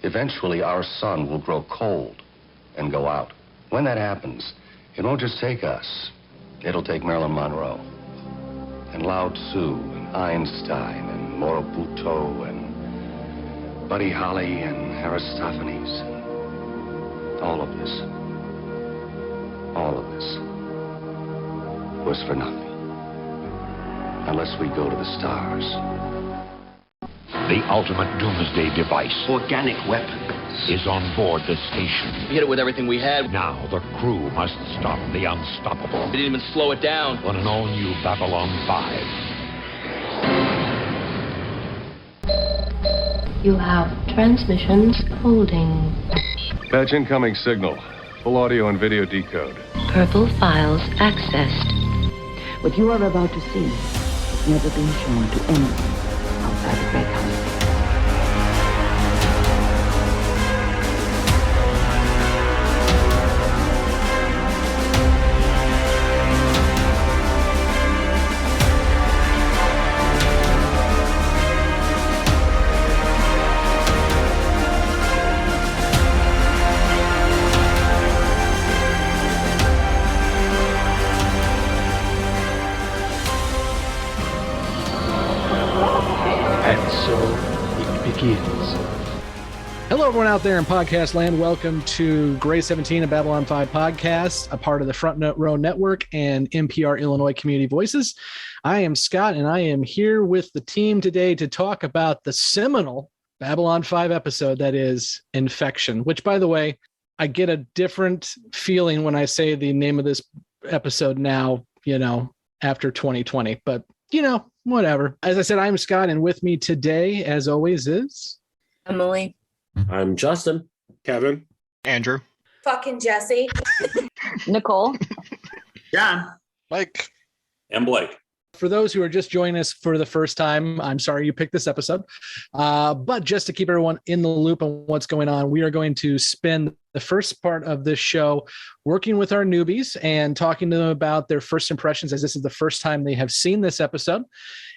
Eventually, our sun will grow cold and go out. When that happens, it won't just take us. It'll take Marilyn Monroe, and Lao Tzu, and Einstein, and Morobuto, and Buddy Holly, and Aristophanes. All of this was for nothing. Unless we go to the stars. The ultimate doomsday device. Organic weapons. Is on board the station. We hit it with everything we had. Now the crew must stop the unstoppable. We didn't even slow it down. On an all-new Babylon 5. You have transmissions holding. Patch incoming signal. Full audio and video decode. Purple files accessed. What you are about to see has never been shown to anyone outside the Great House. Hello, everyone out there in podcast land. Welcome to Grey 17, a Babylon 5 podcast, a part of the Front Row Network and NPR Illinois Community Voices. I am Scott, and I am here with the team today to talk about the seminal Babylon 5 episode that is Infection, which, by the way, I get a different feeling when I say the name of this episode now, after 2020. But, whatever. As I said, I'm Scott, and with me today, as always, is... Emily. I'm Justin. Kevin. Andrew. Fucking Jessi. Nicole. John. Mike. And Blake. For those who are just joining us for the first time, I'm sorry you picked this episode. But just to keep everyone in the loop on what's going on, we are going to spend the first part of this show working with our newbies and talking to them about their first impressions, as this is the first time they have seen this episode.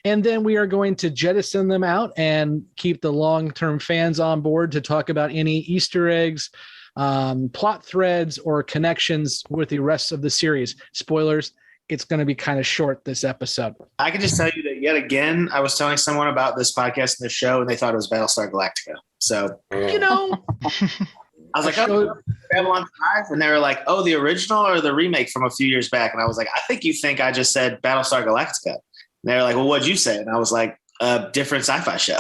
And then we are going to jettison them out and keep the long-term fans on board to talk about any Easter eggs, plot threads, or connections with the rest of the series. Spoilers, it's going to be kind of short this episode. I can just tell you that yet again, I was telling someone about this podcast and the show, and they thought it was Battlestar Galactica. So, I was like, oh, Babylon 5? And they were like, oh, the original or the remake from a few years back? And I was like, I think you think I just said Battlestar Galactica. And they were like, well, what'd you say? And I was like, a different sci-fi show.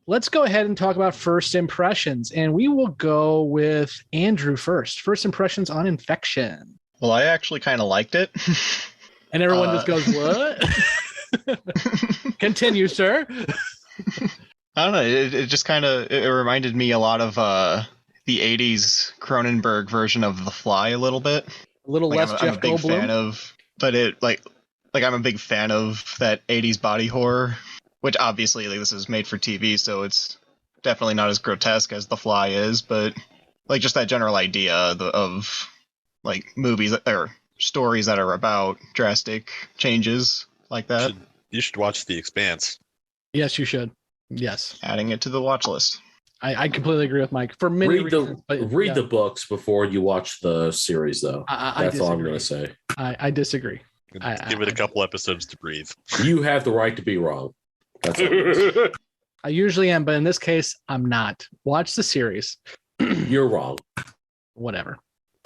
Let's go ahead and talk about first impressions. And we will go with Andrew first. First impressions on Infection. Well, I actually kind of liked it. And everyone just goes, what? Continue, sir. I don't know. It just kind of it reminded me a lot of the 80s Cronenberg version of The Fly a little bit. A little less I'm Jeff a big Goldblum. fan of, but I'm a big fan of that 80s body horror, which obviously this is made for TV, so it's definitely not as grotesque as The Fly is, but just that general idea of movies or stories that are about drastic changes like that. You should watch The Expanse. Yes, you should. Yes. Adding it to the watch list. I completely agree with Mike. For many reasons. Read the books before you watch the series, though. That's all I'm going to say. I disagree. Give it a couple episodes to breathe. You have the right to be wrong. That's all. I usually am, but in this case, I'm not. Watch the series. You're wrong. Whatever.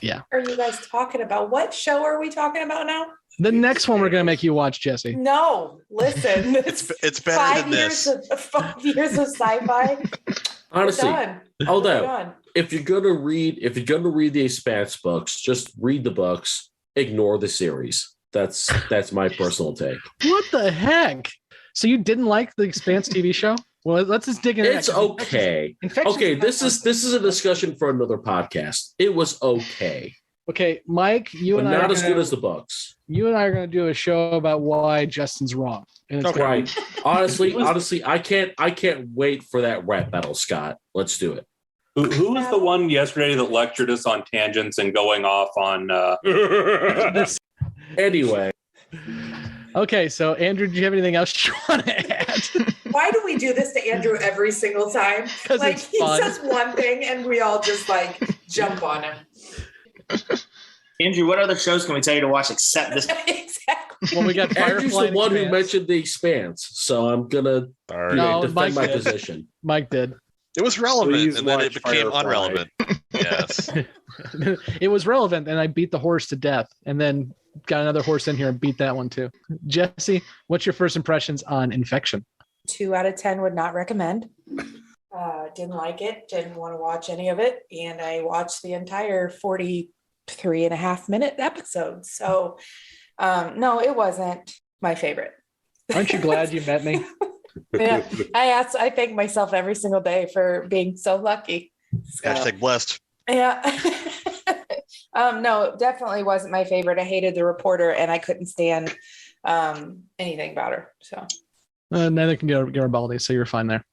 Yeah. What are you guys talking about? What show are we talking about now? The next one we're going to make you watch, Jessi. No, listen. It's better than this. 5 years of sci-fi. Honestly, hold on. If you're gonna read the Expanse books, just read the books. Ignore the series. That's my personal take. What the heck? So you didn't like the Expanse TV show? Well, let's just dig into it. It's okay. Okay, this is a discussion for another podcast. It was okay. Okay, Mike, not as good as the books. You and I are going to do a show about why Justin's wrong. Right. Honestly, I can't wait for that rap battle, Scott. Let's do it. Who was the one yesterday that lectured us on tangents and going off on? Anyway. Okay, so Andrew, do you have anything else you want to add? Why do we do this to Andrew every single time? Like he says one thing and we all just like jump on him. Andrew, what other shows can we tell you to watch except this? Exactly. Well, we got Andrew's Firefly. the one who mentioned The Expanse, so I'm gonna defend Mike my did. position. Mike did. It was relevant, Please and then it watch became Firefly. unrelevant. Yes. It was relevant, and I beat the horse to death, and then got another horse in here and beat that one too. Jessi, what's your first impressions on Infection? 2 out of 10 would not recommend. Didn't like it. Didn't want to watch any of it. And I watched the entire 43.5-minute episode. So no, it wasn't my favorite. Aren't you glad you met me? Yeah, I thank myself every single day for being so lucky. So, Hashtag blessed. yeah. No, it definitely wasn't my favorite. I hated the reporter and I couldn't stand anything about her. So Neither can Garibaldi, so you're fine there.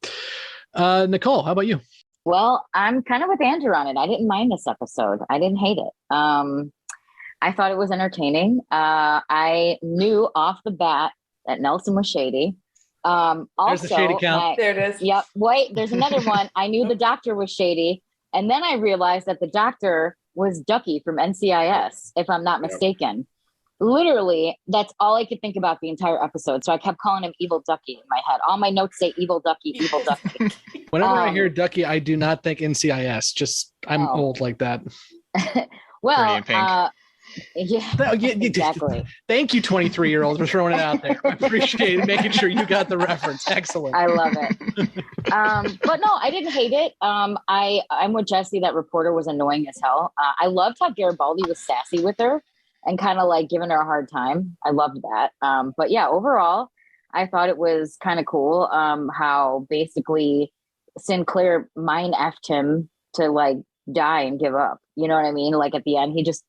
Nicole, how about you? Well, I'm kind of with Andrew on it. I didn't mind this episode. I didn't hate it. I thought it was entertaining. I knew off the bat that Nelson was shady. Also, there's the shady count. There it is. Yep. Wait, there's another one. I knew the doctor was shady. And then I realized that the doctor was Ducky from NCIS, if I'm not mistaken. Literally, that's all I could think about the entire episode. So I kept calling him Evil Ducky in my head. All my notes say Evil Ducky, Evil Ducky. Whenever I hear Ducky, I do not think NCIS. Just I'm old like that. Well, yeah, exactly. Thank you, 23-year-olds, for throwing it out there. I appreciate making sure you got the reference. Excellent. I love it. But no, I didn't hate it. I'm with Jessi. That reporter was annoying as hell. I loved how Garibaldi was sassy with her and kind of like giving her a hard time. I loved that. But yeah, overall, I thought it was kind of cool how basically Sinclair mind effed him to like die and give up. You know what I mean? Like at the end, he just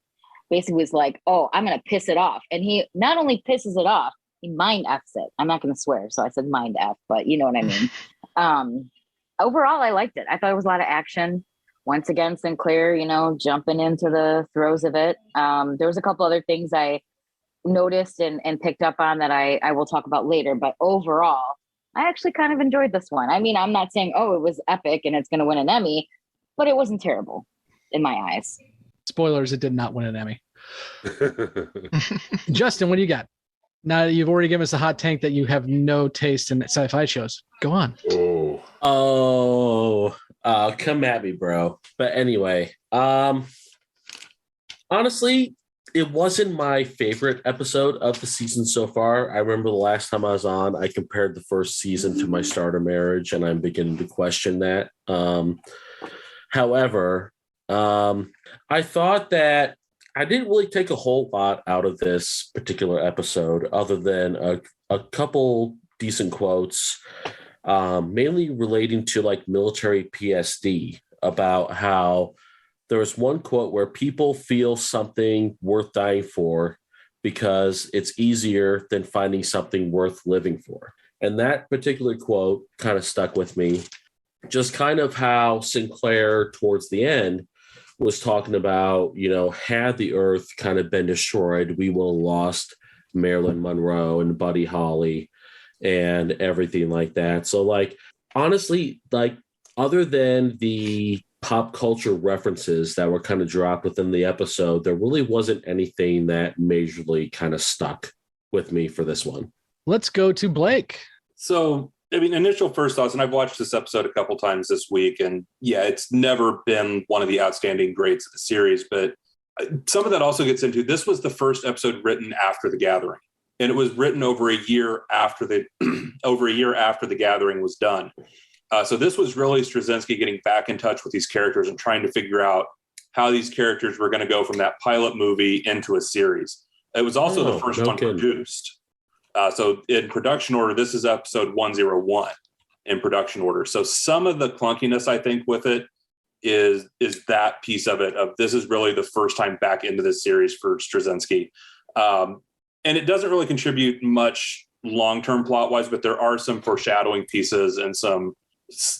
basically was like, oh, I'm going to piss it off. And he not only pisses it off, he mind F's it. I'm not going to swear. So I said mind F, but you know what I mean? Overall, I liked it. I thought it was a lot of action. Once again, Sinclair, jumping into the throes of it. There was a couple other things I noticed and picked up on that I will talk about later. But overall, I actually kind of enjoyed this one. I mean, I'm not saying, oh, it was epic and it's going to win an Emmy, but it wasn't terrible in my eyes. Spoilers, it did not win an Emmy. Justin, what do you got? Now that you've already given us a hot tank that you have no taste in sci-fi shows. Go on. Come at me, bro. But anyway, honestly, it wasn't my favorite episode of the season so far. I remember the last time I was on, I compared the first season to my starter marriage, and I'm beginning to question that. However, I thought that I didn't really take a whole lot out of this particular episode other than a couple decent quotes, mainly relating to like military PSD, about how there was one quote where people feel something worth dying for because it's easier than finding something worth living for. And that particular quote kind of stuck with me. Just kind of how Sinclair towards the end was talking about, had the earth kind of been destroyed, we would have lost Marilyn Monroe and Buddy Holly and everything like that. So like, honestly, like other than the pop culture references that were kind of dropped within the episode, there really wasn't anything that majorly kind of stuck with me for this one. Let's go to Blake. So, initial first thoughts, and I've watched this episode a couple times this week, and yeah, it's never been one of the outstanding greats of the series, but some of that also gets into, this was the first episode written after The Gathering, and it was written over a year after the Gathering was done. So this was really Straczynski getting back in touch with these characters and trying to figure out how these characters were going to go from that pilot movie into a series. It was also the first one produced. So in production order, this is episode 101 in production order. So some of the clunkiness, I think, with it is that piece of it, of this is really the first time back into this series for Straczynski. And it doesn't really contribute much long-term plot-wise, but there are some foreshadowing pieces and some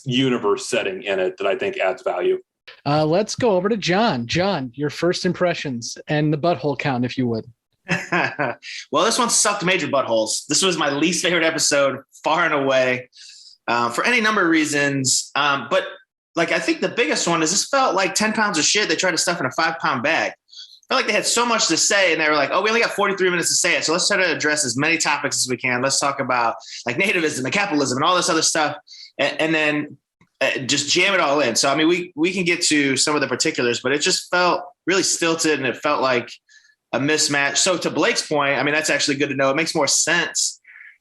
universe setting in it that I think adds value. Let's go over to John. John, your first impressions and the butthole count, if you would. Well, this one sucked major buttholes. This was my least favorite episode, far and away. for any number of reasons. But like, I think the biggest one is this felt like 10 pounds of shit they tried to stuff in a 5-pound bag. I felt like they had so much to say and they were like, oh, we only got 43 minutes to say it. So let's try to address as many topics as we can. Let's talk about like nativism and capitalism and all this other stuff. And then just jam it all in. So, I mean, we can get to some of the particulars, but it just felt really stilted and it felt like a mismatch. So to Blake's point, I mean, that's actually good to know. It makes more sense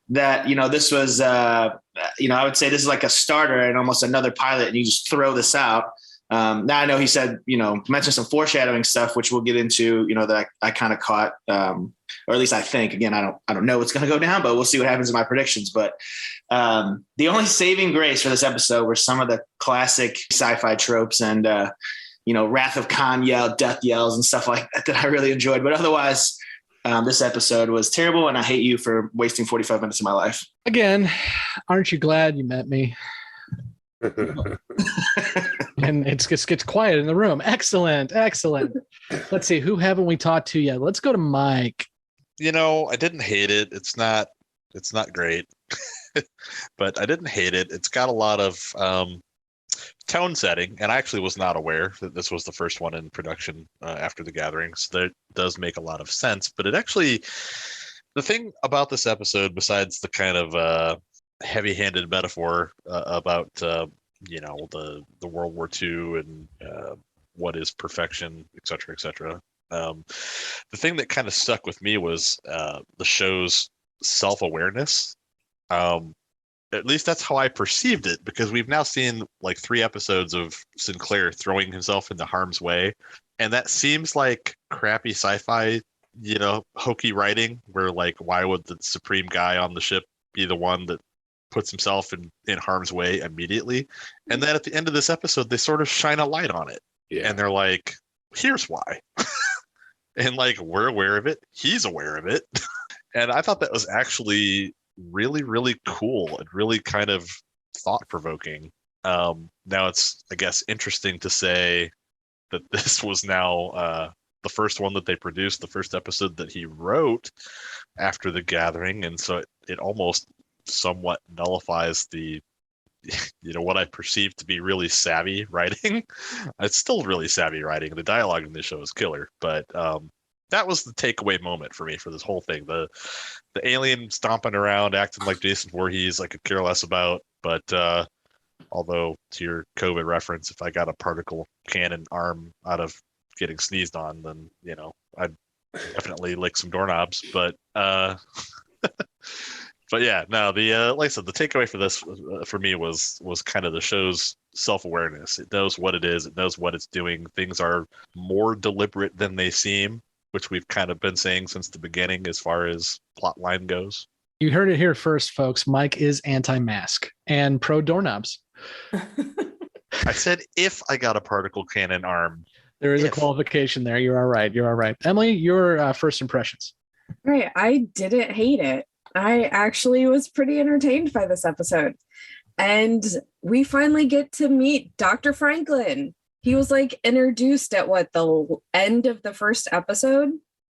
that, this was, I would say this is like a starter and almost another pilot and you just throw this out. Now I know he said, mentioned some foreshadowing stuff, which we'll get into, that I kind of caught, or at least I think. Again, I don't know what's going to go down, but we'll see what happens in my predictions. But the only saving grace for this episode were some of the classic sci-fi tropes and, Wrath of Khan death yells and stuff like that I really enjoyed. But otherwise, this episode was terrible, and I hate you for wasting 45 minutes of my life. Again, aren't you glad you met me? And it just gets quiet in the room. Excellent. Let's see, who haven't we talked to yet? Let's go to Mike. I didn't hate it. It's not great, but I didn't hate it. It's got a lot of tone setting, and I actually was not aware that this was the first one in production after The Gathering, so that does make a lot of sense. But it actually, the thing about this episode, besides the kind of heavy-handed metaphor about the World War II and what is perfection, et cetera, the thing that kind of stuck with me was the show's self-awareness. At least that's how I perceived it, because we've now seen like 3 episodes of Sinclair throwing himself into harm's way, and that seems like crappy sci-fi, hokey writing, where like, why would the supreme guy on the ship be the one that puts himself in harm's way immediately? And then at the end of this episode, they sort of shine a light on it. Yeah. And they're like, here's why. And like, we're aware of it. He's aware of it. And I thought that was actually really, really cool and really kind of thought-provoking. Now it's, I guess, interesting to say that this was now the first one that they produced, the first episode that he wrote after The Gathering. And so it almost somewhat nullifies the what I perceive to be really savvy writing. It's still really savvy writing. The dialogue in this show is killer, but that was the takeaway moment for me for this whole thing. The alien stomping around, acting like Jason Voorhees, I could care less about. But although, to your COVID reference, if I got a particle cannon arm out of getting sneezed on, then I'd definitely lick some doorknobs. But but yeah, no, the like I said, the takeaway for this for me was kind of the show's self-awareness. It knows what it is. It knows what it's doing. Things are more deliberate than they seem, which we've kind of been saying since the beginning as far as plot line goes. You heard it here first, folks. Mike is anti-mask and pro doorknobs. I said if I got a particle cannon arm. There is a qualification there. You're all right. Emily, your first impressions. Right. I didn't hate it. I actually was pretty entertained by this episode. And we finally get to meet Dr. Franklin. He was like introduced at the end of the first episode?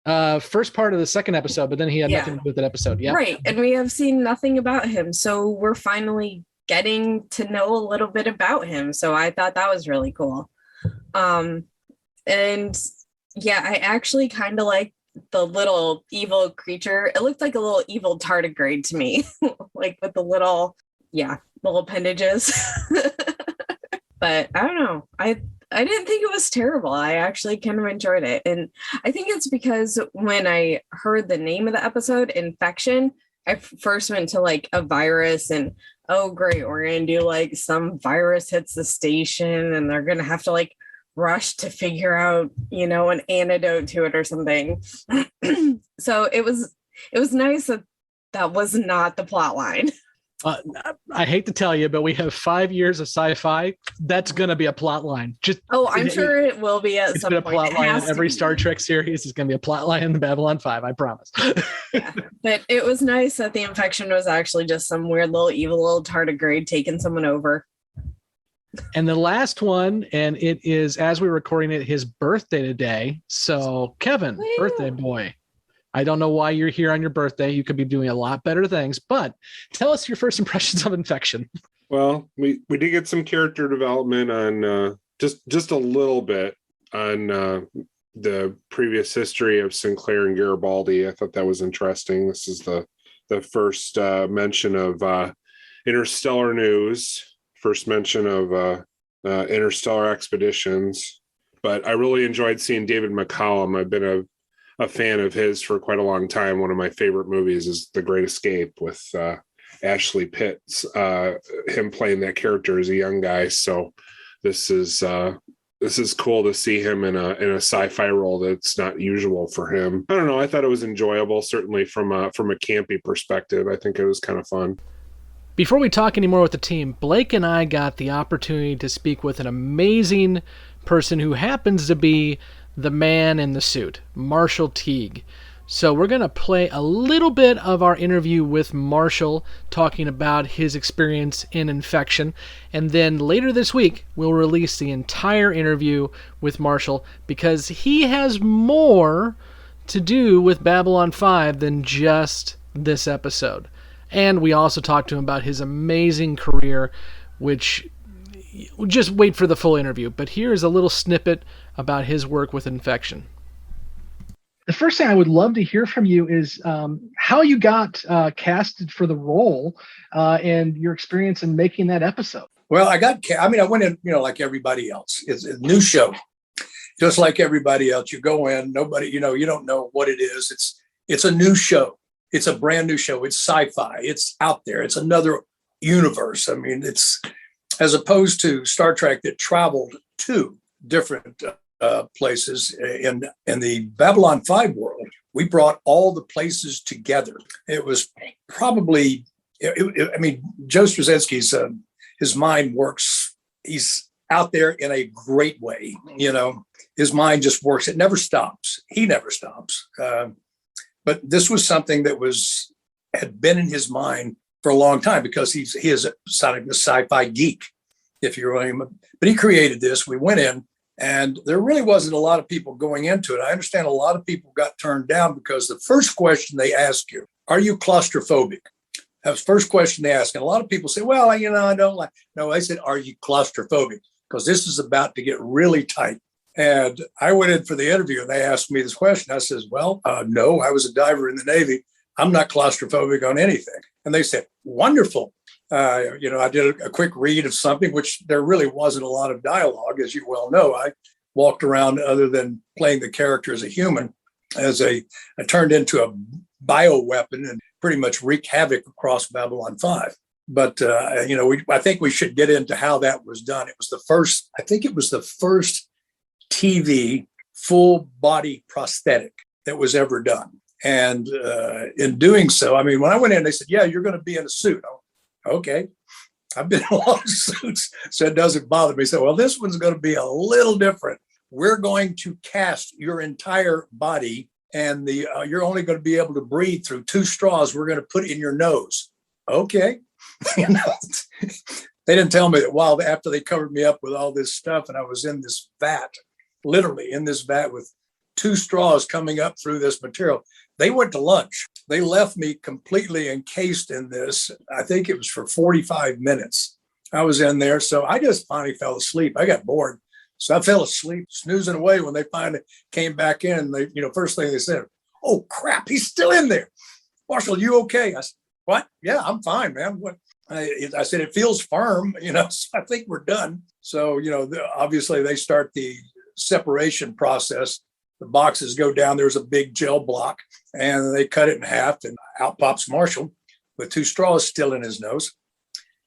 First part of the second episode, but then he had nothing to do with that episode. Yeah. Right. And we have seen nothing about him. So we're finally getting to know a little bit about him. So I thought that was really cool. And yeah, I actually kind of like the little evil creature. It looked like a little evil tardigrade to me, like with the little appendages. But I don't know. I didn't think it was terrible. I actually kind of enjoyed it. And I think it's because when I heard the name of the episode, Infection, I first went to like a virus and, oh, great, we're going to do like some virus hits the station and they're going to have to like rush to figure out, an antidote to it or something. So it was nice that was not the plot line. I hate to tell you, but we have 5 years of sci-fi. That's going to be a plot line. I'm sure it will be at some point. A plot line in every Star Trek series is going to be a plot line in the Babylon 5. I promise. Yeah, but it was nice that the infection was actually just some weird little evil little tardigrade taking someone over. And the last one, and it is, as we're recording it, his birthday today. So, Kevin, birthday boy. I don't know why you're here on your birthday. You could be doing a lot better things, but tell us your first impressions of Infection. Well, we did get some character development on just a little bit on the previous history of Sinclair and Garibaldi. I thought that was interesting. This is the first mention of interstellar news, first mention of interstellar expeditions. But I really enjoyed seeing David McCallum. I've been a fan of his for quite a long time. One of my favorite movies is The Great Escape with Ashley Pitts, him playing that character as a young guy. So this is cool to see him in a sci-fi role that's not usual for him. I don't know. I thought it was enjoyable, certainly from a campy perspective. I think it was kind of fun. Before we talk anymore with the team, Blake and I got the opportunity to speak with an amazing person who happens to be the man in the suit, Marshall Teague. So we're going to play a little bit of our interview with Marshall talking about his experience in Infection. And then later this week, we'll release the entire interview with Marshall because he has more to do with Babylon 5 than just this episode. And we also talked to him about his amazing career, which just wait for the full interview. But here's a little snippet about his work with Infection. The first thing I would love to hear from you is how you got casted for the role and your experience in making that episode. Well, I went in, like everybody else. It's a new show, just like everybody else. You go in, nobody, you don't know what it is. It's a new show. It's a brand new show. It's sci-fi. It's out there. It's another universe. I mean, it's as opposed to Star Trek that traveled to different places in the Babylon 5 world. We brought all the places together. It was probably, Joe Straczynski's, his mind works. He's out there in a great way. His mind just works. It never stops. He never stops. But this was something that had been in his mind for a long time because he is a sci-fi geek, if you remember. But he created this. We went in, and there really wasn't a lot of people going into it. I understand a lot of people got turned down because the first question they ask you, are you claustrophobic? That was the first question they asked. And a lot of people say, well, I don't like. No, I said, are you claustrophobic? Because this is about to get really tight. And I went in for the interview and they asked me this question. I says, well, no, I was a diver in the Navy. I'm not claustrophobic on anything. And they said, wonderful. I did a quick read of something, which there really wasn't a lot of dialogue, as you well know. I walked around other than playing the character as a human, I turned into a bioweapon and pretty much wreak havoc across Babylon 5. But, I think we should get into how that was done. It was the first TV full body prosthetic that was ever done. And in doing so, when I went in, they said, yeah, you're going to be in a suit. Okay. I've been in a lot of suits, so it doesn't bother me. So, well, this one's going to be a little different. We're going to cast your entire body, and you're only going to be able to breathe through 2 straws we're going to put in your nose. Okay. They didn't tell me that after they covered me up with all this stuff and I was in this vat, literally in this vat with 2 straws coming up through this material. They went to lunch. They left me completely encased in this. I think it was for 45 minutes. I was in there. So I just finally fell asleep. I got bored. So I fell asleep, snoozing away when they finally came back in. They, first thing they said, oh crap, he's still in there. Marshall, you okay? I said, what? Yeah, I'm fine, man. What? I said, it feels firm, so I think we're done. So, obviously they start the separation process. The boxes go down. There's a big gel block and they cut it in half and out pops Marshall with 2 straws still in his nose.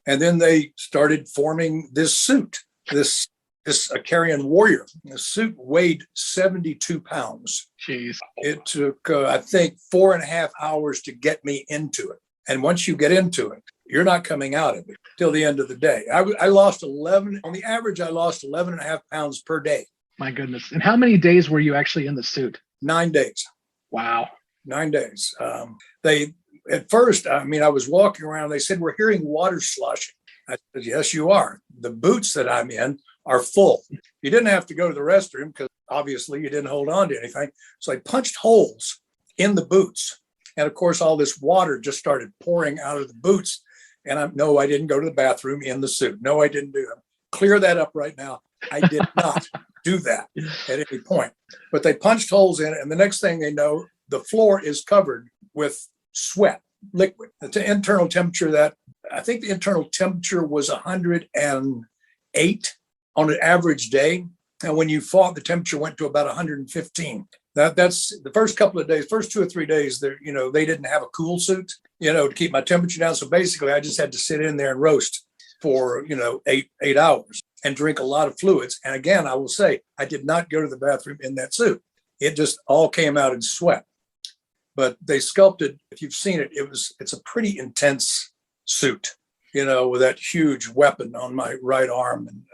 And then they started forming this suit, this Acarian warrior. The suit weighed 72 pounds. Jeez. It took, I think, 4.5 hours to get me into it. And once you get into it, you're not coming out of it till the end of the day. I lost 11, on the average, I lost 11.5 pounds per day. My goodness. And how many days were you actually in the suit? 9 days. Wow. 9 days. At first, I was walking around. They said, we're hearing water sloshing. I said, yes, you are. The boots that I'm in are full. You didn't have to go to the restroom because obviously you didn't hold on to anything. So I punched holes in the boots. And of course, all this water just started pouring out of the boots. And I didn't go to the bathroom in the suit. No, I didn't do that. Clear that up right now. I did not do that at any point. But they punched holes in it, and the next thing they know, the floor is covered with sweat, liquid. The internal temperature I think the internal temperature was 108 on an average day. And when you fought, the temperature went to about 115. That's the first couple of days, first 2 or 3 days, they didn't have a cool suit, to keep my temperature down. So basically I just had to sit in there and roast for, 8 hours and drink a lot of fluids. And again, I will say, I did not go to the bathroom in that suit. It just all came out in sweat. But they sculpted, if you've seen it, it's a pretty intense suit, with that huge weapon on my right arm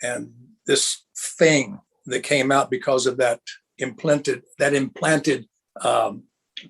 and this thing that came out because of that implanted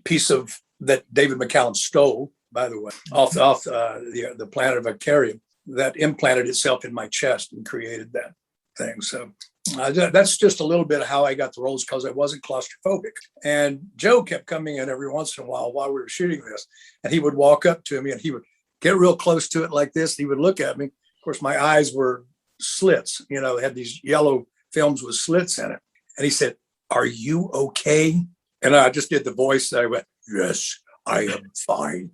piece of that David McCallum stole, by the way, off the planet of Icarium, that implanted itself in my chest and created that thing. So that's just a little bit of how I got the roles, because I wasn't claustrophobic. And Joe kept coming in every once in a while we were shooting this, and he would walk up to me and he would get real close to it like this. He would look at me. Of course, my eyes were slits, they had these yellow films with slits in it. And he said, "Are you okay?" And I just did the voice. I went, "Yes, I am fine."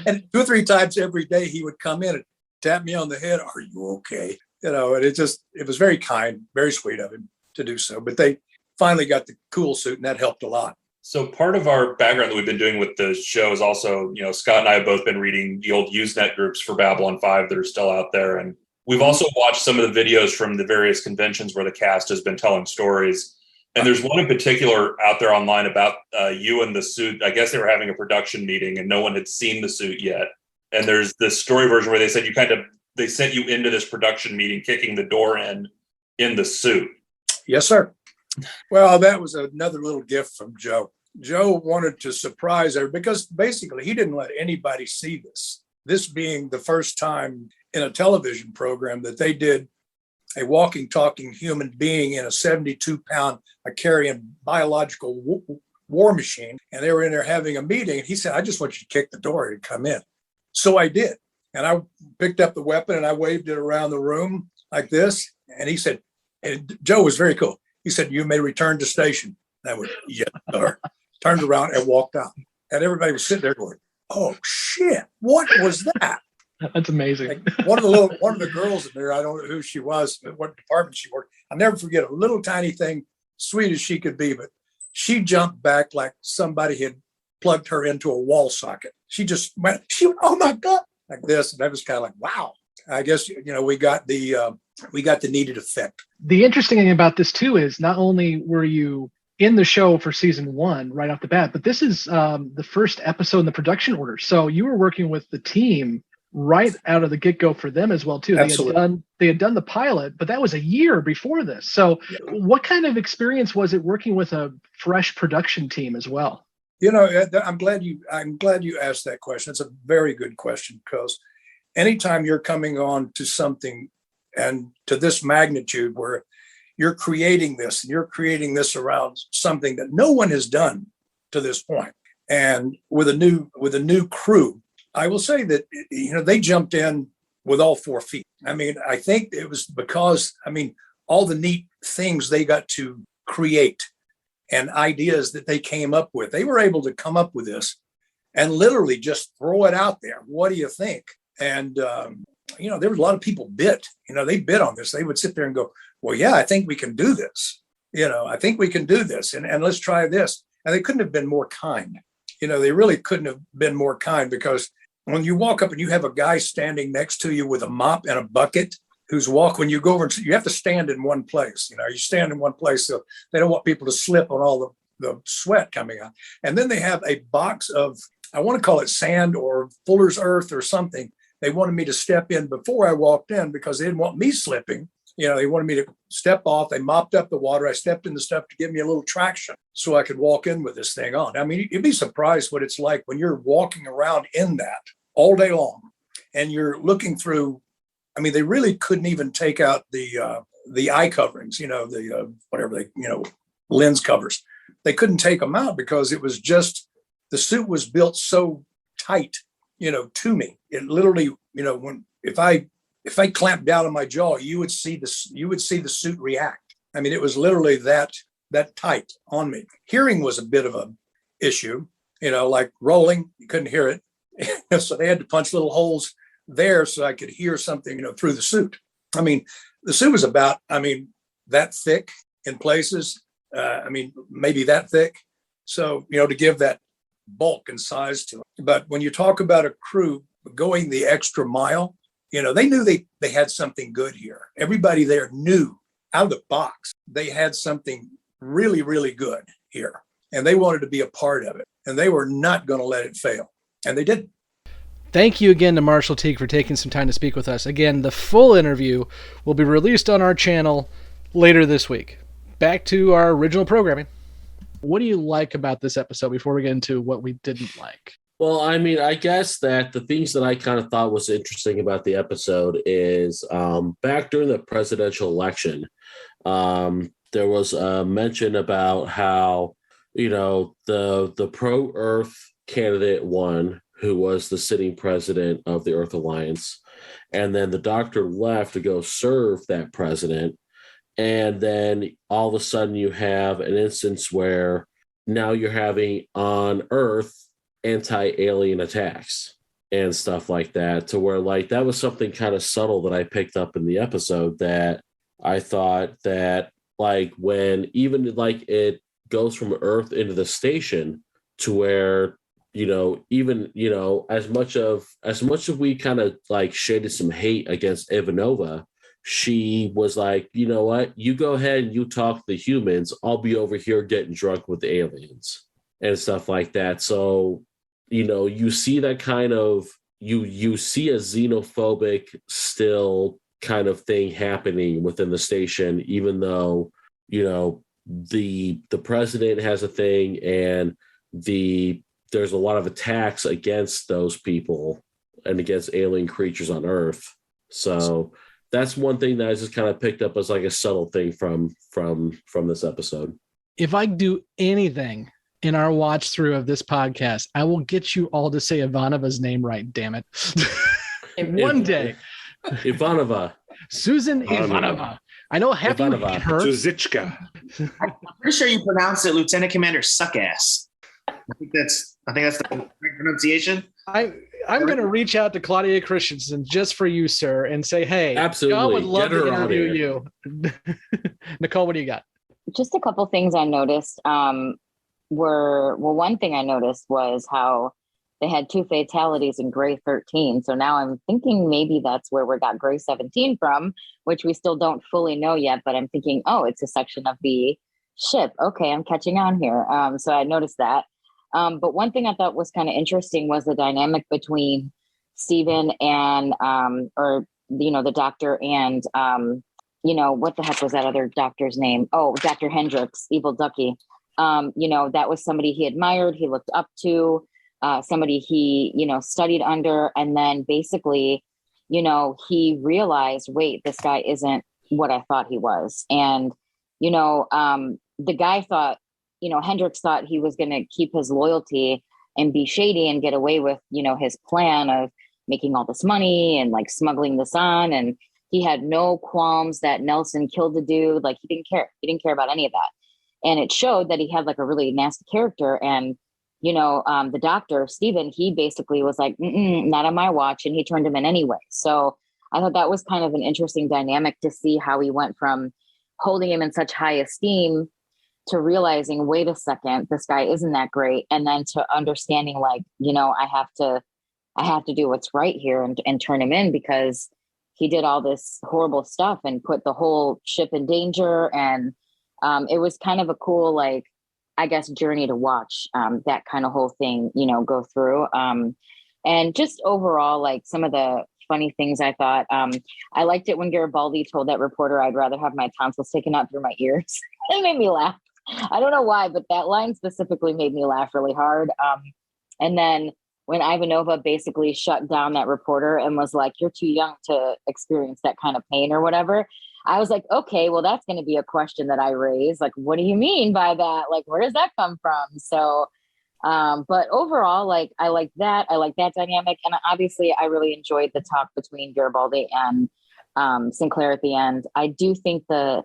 And 2 or 3 times every day he would come in and tap me on the head. "Are you okay?" And it was very kind, very sweet of him to do so. But they finally got the cool suit, and that helped a lot. So part of our background that we've been doing with the show is also, Scott and I have both been reading the old Usenet groups for Babylon 5 that are still out there. And we've also watched some of the videos from the various conventions where the cast has been telling stories. And there's one in particular out there online about you and the suit. I guess they were having a production meeting and no one had seen the suit yet. And there's this story version where they said they sent you into this production meeting, kicking the door in the suit. Yes, sir. Well, that was another little gift from Joe. Joe wanted to surprise her because basically he didn't let anybody see this. This being the first time in a television program that they did a walking, talking human being in a 72-pound Icarian biological war machine. And they were in there having a meeting. And he said, "I just want you to kick the door and come in." So I did. And I picked up the weapon and I waved it around the room like this. And he said, and Joe was very cool. He said, "You may return to station." And I went, "Yes, sir." Turned around and walked out. And everybody was sitting there going, "Oh shit, what was that?" That's amazing. Like one of the girls in there, I don't know who she was, what department she worked. I'll never forget, a little tiny thing, sweet as she could be, but she jumped back like somebody had plugged her into a wall socket. She just went, "Oh my God," like this. And I was kind of like, wow. I guess, we got the needed effect. The interesting thing about this too is not only were you in the show for season 1 right off the bat, but this is the first episode in the production order. So you were working with the team right out of the get-go for them as well too. Absolutely. They had done the pilot, but that was a year before this. So what kind of experience was it working with a fresh production team as well? I'm glad you asked that question. It's a very good question, because anytime you're coming on to something and to this magnitude where you're creating this around something that no one has done to this point, and with a new crew, I will say that they jumped in with all 4 feet. I mean, I think it was because all the neat things they got to create and ideas that they came up with, they were able to come up with this and literally just throw it out there. What do you think? And there was a lot of people bit. They bit on this. They would sit there and go, "Well, yeah, I think we can do this. I think we can do this, and let's try this." And they couldn't have been more kind. They really couldn't have been more kind, because when you walk up and you have a guy standing next to you with a mop and a bucket, when you go over, you have to stand in one place. You stand in one place, so they don't want people to slip on all the sweat coming out. And then they have a box of, I want to call it sand or fuller's earth or something. They wanted me to step in before I walked in because they didn't want me slipping. They wanted me to step off. They mopped up the water. I stepped in the stuff to give me a little traction so I could walk in with this thing on. I mean, you'd be surprised what it's like when you're walking around in that all day long and you're looking through. I mean, they really couldn't even take out the eye coverings, lens covers. They couldn't take them out because it was just, the suit was built so tight, to me. It literally, when if I clamped down on my jaw, you would see the suit react. I mean, it was literally that tight on me. Hearing was a bit of a issue, like rolling, you couldn't hear it. So they had to punch little holes there so I could hear something, through the suit. I mean, the suit was about, that thick in places. Maybe that thick. So, to give that bulk and size to it. But when you talk about a crew going the extra mile, they knew they had something good here. Everybody there knew out of the box, they had something really, really good here. And they wanted to be a part of it. And they were not going to let it fail. And they didn't. Thank you again to Marshall Teague for taking some time to speak with us. Again, the full interview will be released on our channel later this week. Back to our original programming. What do you like about this episode before we get into what we didn't like? Well, I guess that the things that I kind of thought was interesting about the episode is back during the presidential election, there was a mention about how, the pro-Earth candidate won, who was the sitting president of the Earth Alliance. And then the doctor left to go serve that president. And then all of a sudden you have an instance where now you're having on Earth anti-alien attacks and stuff like that, to where that was something kind of subtle that I picked up in the episode, that I thought that when even it goes from Earth into the station, to where as much as we kind of shaded some hate against Ivanova, she was like, you know what, you go ahead and you talk to the humans, I'll be over here getting drunk with the aliens and stuff like that. So you see that kind of you see a xenophobic still kind of thing happening within the station, even though the president has a thing, and there's a lot of attacks against those people and against alien creatures on Earth. So that's one thing that I just kind of picked up as a subtle thing from this episode. If I do anything in our watch through of this podcast, I will get you all to say Ivanova's name right, damn it. One day. Ivanova. Susan Ivanova. I know half of you hate her. Zuzichka. I'm pretty sure you pronounce it Lieutenant Commander Suckass. I think that's the correct pronunciation. I'm going to reach out to Claudia Christensen just for you, sir, and say, hey, absolutely, I would love to interview you. Nicole, what do you got? Just a couple things I noticed one thing I noticed was how they had 2 fatalities in Gray 13. So now I'm thinking maybe that's where we got Gray 17 from, which we still don't fully know yet. But I'm thinking, oh, it's a section of the ship. Okay, I'm catching on here. So I noticed that. But one thing I thought was kind of interesting was the dynamic between Steven and, the doctor and, what the heck was that other doctor's name? Oh, Dr. Hendricks, Evil Ducky. That was somebody he admired, he looked up to, somebody he, studied under. And then basically, he realized, wait, this guy isn't what I thought he was. And, the guy thought, Hendricks thought he was going to keep his loyalty and be shady and get away with, his plan of making all this money and smuggling this on. And he had no qualms that Nelson killed the dude. He didn't care. He didn't care about any of that. And it showed that he had a really nasty character. And, the doctor, Steven, he basically was like, not on my watch. And he turned him in anyway. So I thought that was kind of an interesting dynamic to see how he went from holding him in such high esteem to realizing, wait a second, this guy isn't that great. And then to understanding I have to do what's right here and turn him in, because he did all this horrible stuff and put the whole ship in danger. And it was kind of a cool, journey to watch that kind of whole thing, go through. And just overall, some of the funny things I thought, I liked it when Garibaldi told that reporter, I'd rather have my tonsils taken out through my ears. It made me laugh. I don't know why, but that line specifically made me laugh really hard. And then when Ivanova basically shut down that reporter and was like, you're too young to experience that kind of pain or whatever, I was like, okay, well, that's going to be a question that I raise. What do you mean by that? Where does that come from? So But overall, like I like that dynamic, and obviously I really enjoyed the talk between Garibaldi and Sinclair at the end. I do think the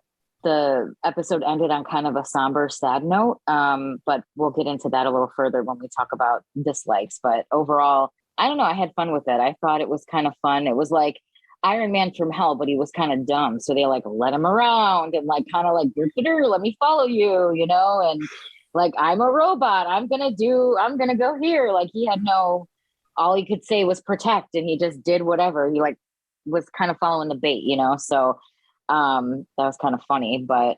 episode ended on kind of a somber, sad note, but we'll get into that a little further when we talk about dislikes. But overall, I don't know, I had fun with it. I thought it was kind of fun. It was like Iron Man from hell, but he was kind of dumb. So they like let him around and like kind of like, let me follow you, you know, and like, I'm a robot. I'm going to go here. Like he had all he could say was protect, and he just did whatever. He like was kind of following the bait, you know? So that was kind of funny, but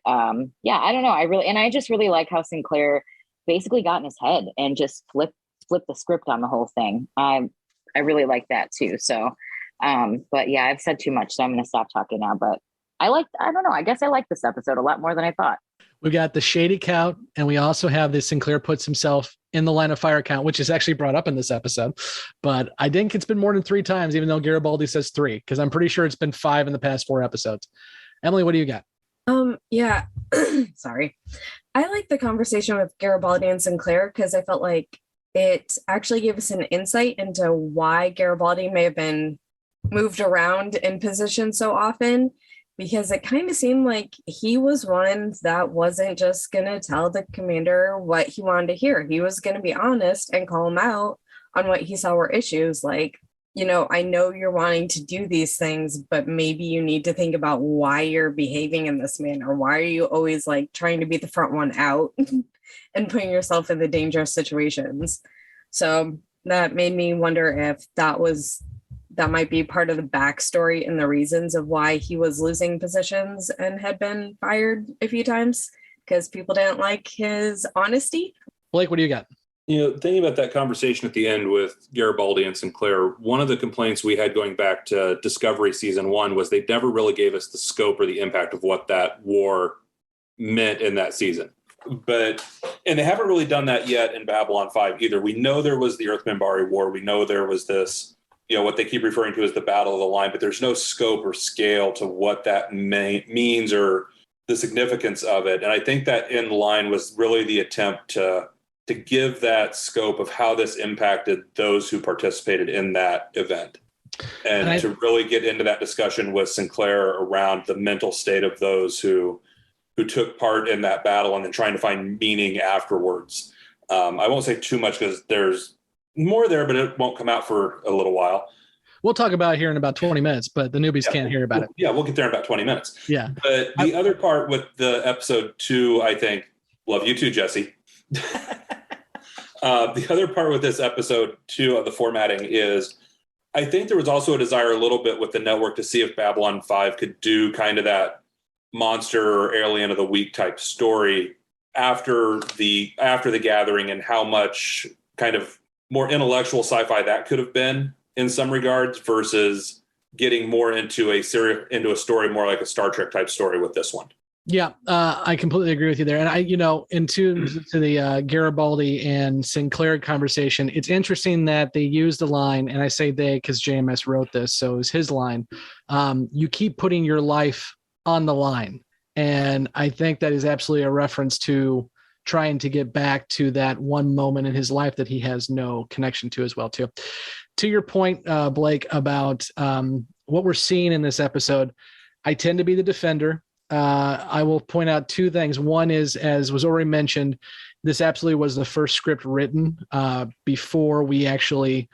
yeah, I don't know. I just really like how Sinclair basically got in his head and just flipped the script on the whole thing. I really like that too. So, but yeah, I've said too much, so I'm going to stop talking now, but I don't know. I guess I like this episode a lot more than I thought. We got the shady count, and we also have the Sinclair puts himself in the line of fire count, which is actually brought up in this episode. But I think it's been more than 3 times, even though Garibaldi says 3, because I'm pretty sure it's been 5 in the past 4 episodes. Emily, what do you got? Yeah, sorry. I like the conversation with Garibaldi and Sinclair because I felt like it actually gave us an insight into why Garibaldi may have been moved around in position so often, because it kind of seemed like he was one that wasn't just going to tell the commander what he wanted to hear. He was going to be honest and call him out on what he saw were issues. Like, you know, I know you're wanting to do these things, but maybe you need to think about why you're behaving in this manner. Why are you always like trying to be the front one out and putting yourself in the dangerous situations? So that made me wonder if that might be part of the backstory and the reasons of why he was losing positions and had been fired a few times, because people didn't like his honesty. Blake, what do you got? You know, thinking about that conversation at the end with Garibaldi and Sinclair, one of the complaints we had going back to Discovery season 1 was they never really gave us the scope or the impact of what that war meant in that season. And they haven't really done that yet in Babylon 5 either. We know there was the Earth-Minbari War. We know there was this, you know, what they keep referring to as the Battle of the Line, but there's no scope or scale to what that means or the significance of it. And I think that in line was really the attempt to give that scope of how this impacted those who participated in that event. And to really get into that discussion with Sinclair around the mental state of those who took part in that battle and then trying to find meaning afterwards. I won't say too much because there's more there, but it won't come out for a little while. We'll talk about it here in about 20 minutes, but the newbies can't hear about it. Yeah, we'll get there in about 20 minutes. Yeah. But the other part with the episode 2, I think, love you too, Jessi. The other part with this episode 2 of the formatting is I think there was also a desire a little bit with the network to see if Babylon 5 could do kind of that monster or alien of the week type story after the gathering, and how much kind of more intellectual sci-fi that could have been in some regards versus getting more into a story more like a Star Trek type story with this one. Yeah, I completely agree with you there. And into the Garibaldi and Sinclair conversation, it's interesting that they used the line, and I say they because JMS wrote this, so it was his line. You keep putting your life on the line. And I think that is absolutely a reference to trying to get back to that one moment in his life that he has no connection to as well, too. To your point, Blake, about what we're seeing in this episode, I tend to be the defender. I will point out 2 things. One is, as was already mentioned, this absolutely was the first script written before we actually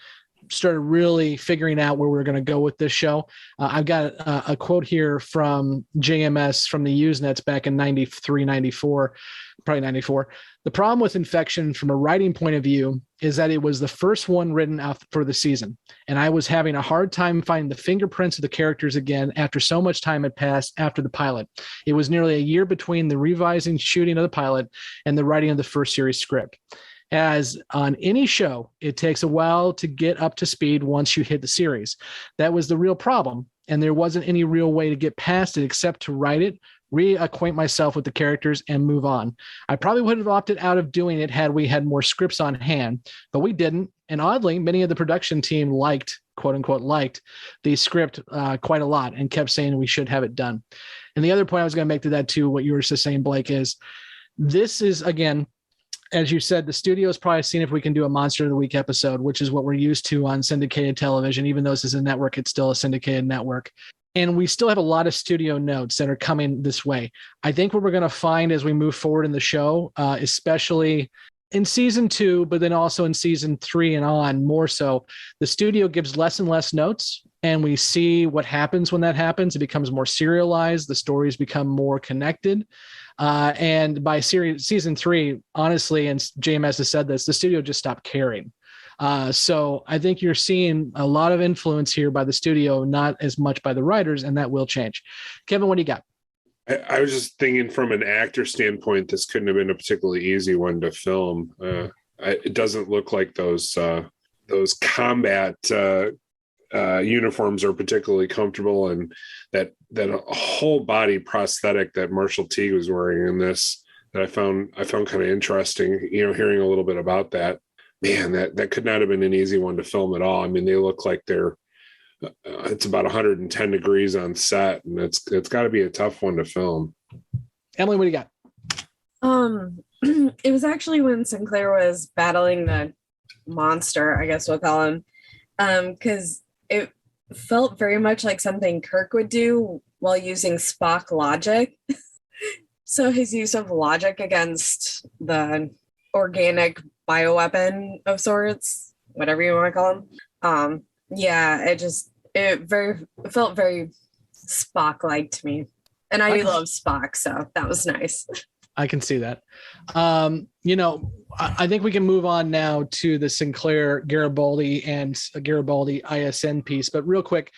started really figuring out where we were going to go with this show. I've got a quote here from JMS from the Usenets back in 93, 94, probably 94. The problem with Infection from a writing point of view is that it was the first one written out for the season. And I was having a hard time finding the fingerprints of the characters again after so much time had passed after the pilot. It was nearly a year between the revising shooting of the pilot and the writing of the first series script. As on any show, it takes a while to get up to speed once you hit the series. That was the real problem, and there wasn't any real way to get past it except to write it, reacquaint myself with the characters, and move on. I probably would have opted out of doing it had we had more scripts on hand, but we didn't. And oddly, many of the production team liked, quote unquote, liked the script quite a lot and kept saying we should have it done. And the other point I was going to make to that too, what you were just saying, Blake, is this is, again, as you said, the studio is probably seeing if we can do a Monster of the Week episode, which is what we're used to on syndicated television. Even though this is a network, it's still a syndicated network. And we still have a lot of studio notes that are coming this way. I think what we're going to find as we move forward in the show, especially in season 2, but then also in season 3 and on more so, the studio gives less and less notes, and we see what happens when that happens. It becomes more serialized. The stories become more connected. And by season 3, honestly, and JMS has said this, the studio just stopped caring. So I think you're seeing a lot of influence here by the studio, not as much by the writers, and that will change. Kevin, what do you got? I was just thinking from an actor standpoint, this couldn't have been a particularly easy one to film. It doesn't look like those combat uniforms are particularly comfortable, and that whole body prosthetic that Marshall Teague was wearing in this, that I found kind of interesting. Hearing a little bit about that, man, that could not have been an easy one to film at all. I mean, they look like it's about 110 degrees on set, and it's got to be a tough one to film. Emily, what do you got? It was actually when Sinclair was battling the monster, I guess we'll call him, because it felt very much like something Kirk would do while using Spock logic. So his use of logic against the organic bioweapon of sorts, whatever you want to call him. Yeah, it felt very Spock-like to me. And I love Spock, so that was nice. I can see that. I think we can move on now to the Sinclair Garibaldi and Garibaldi ISN piece. But real quick,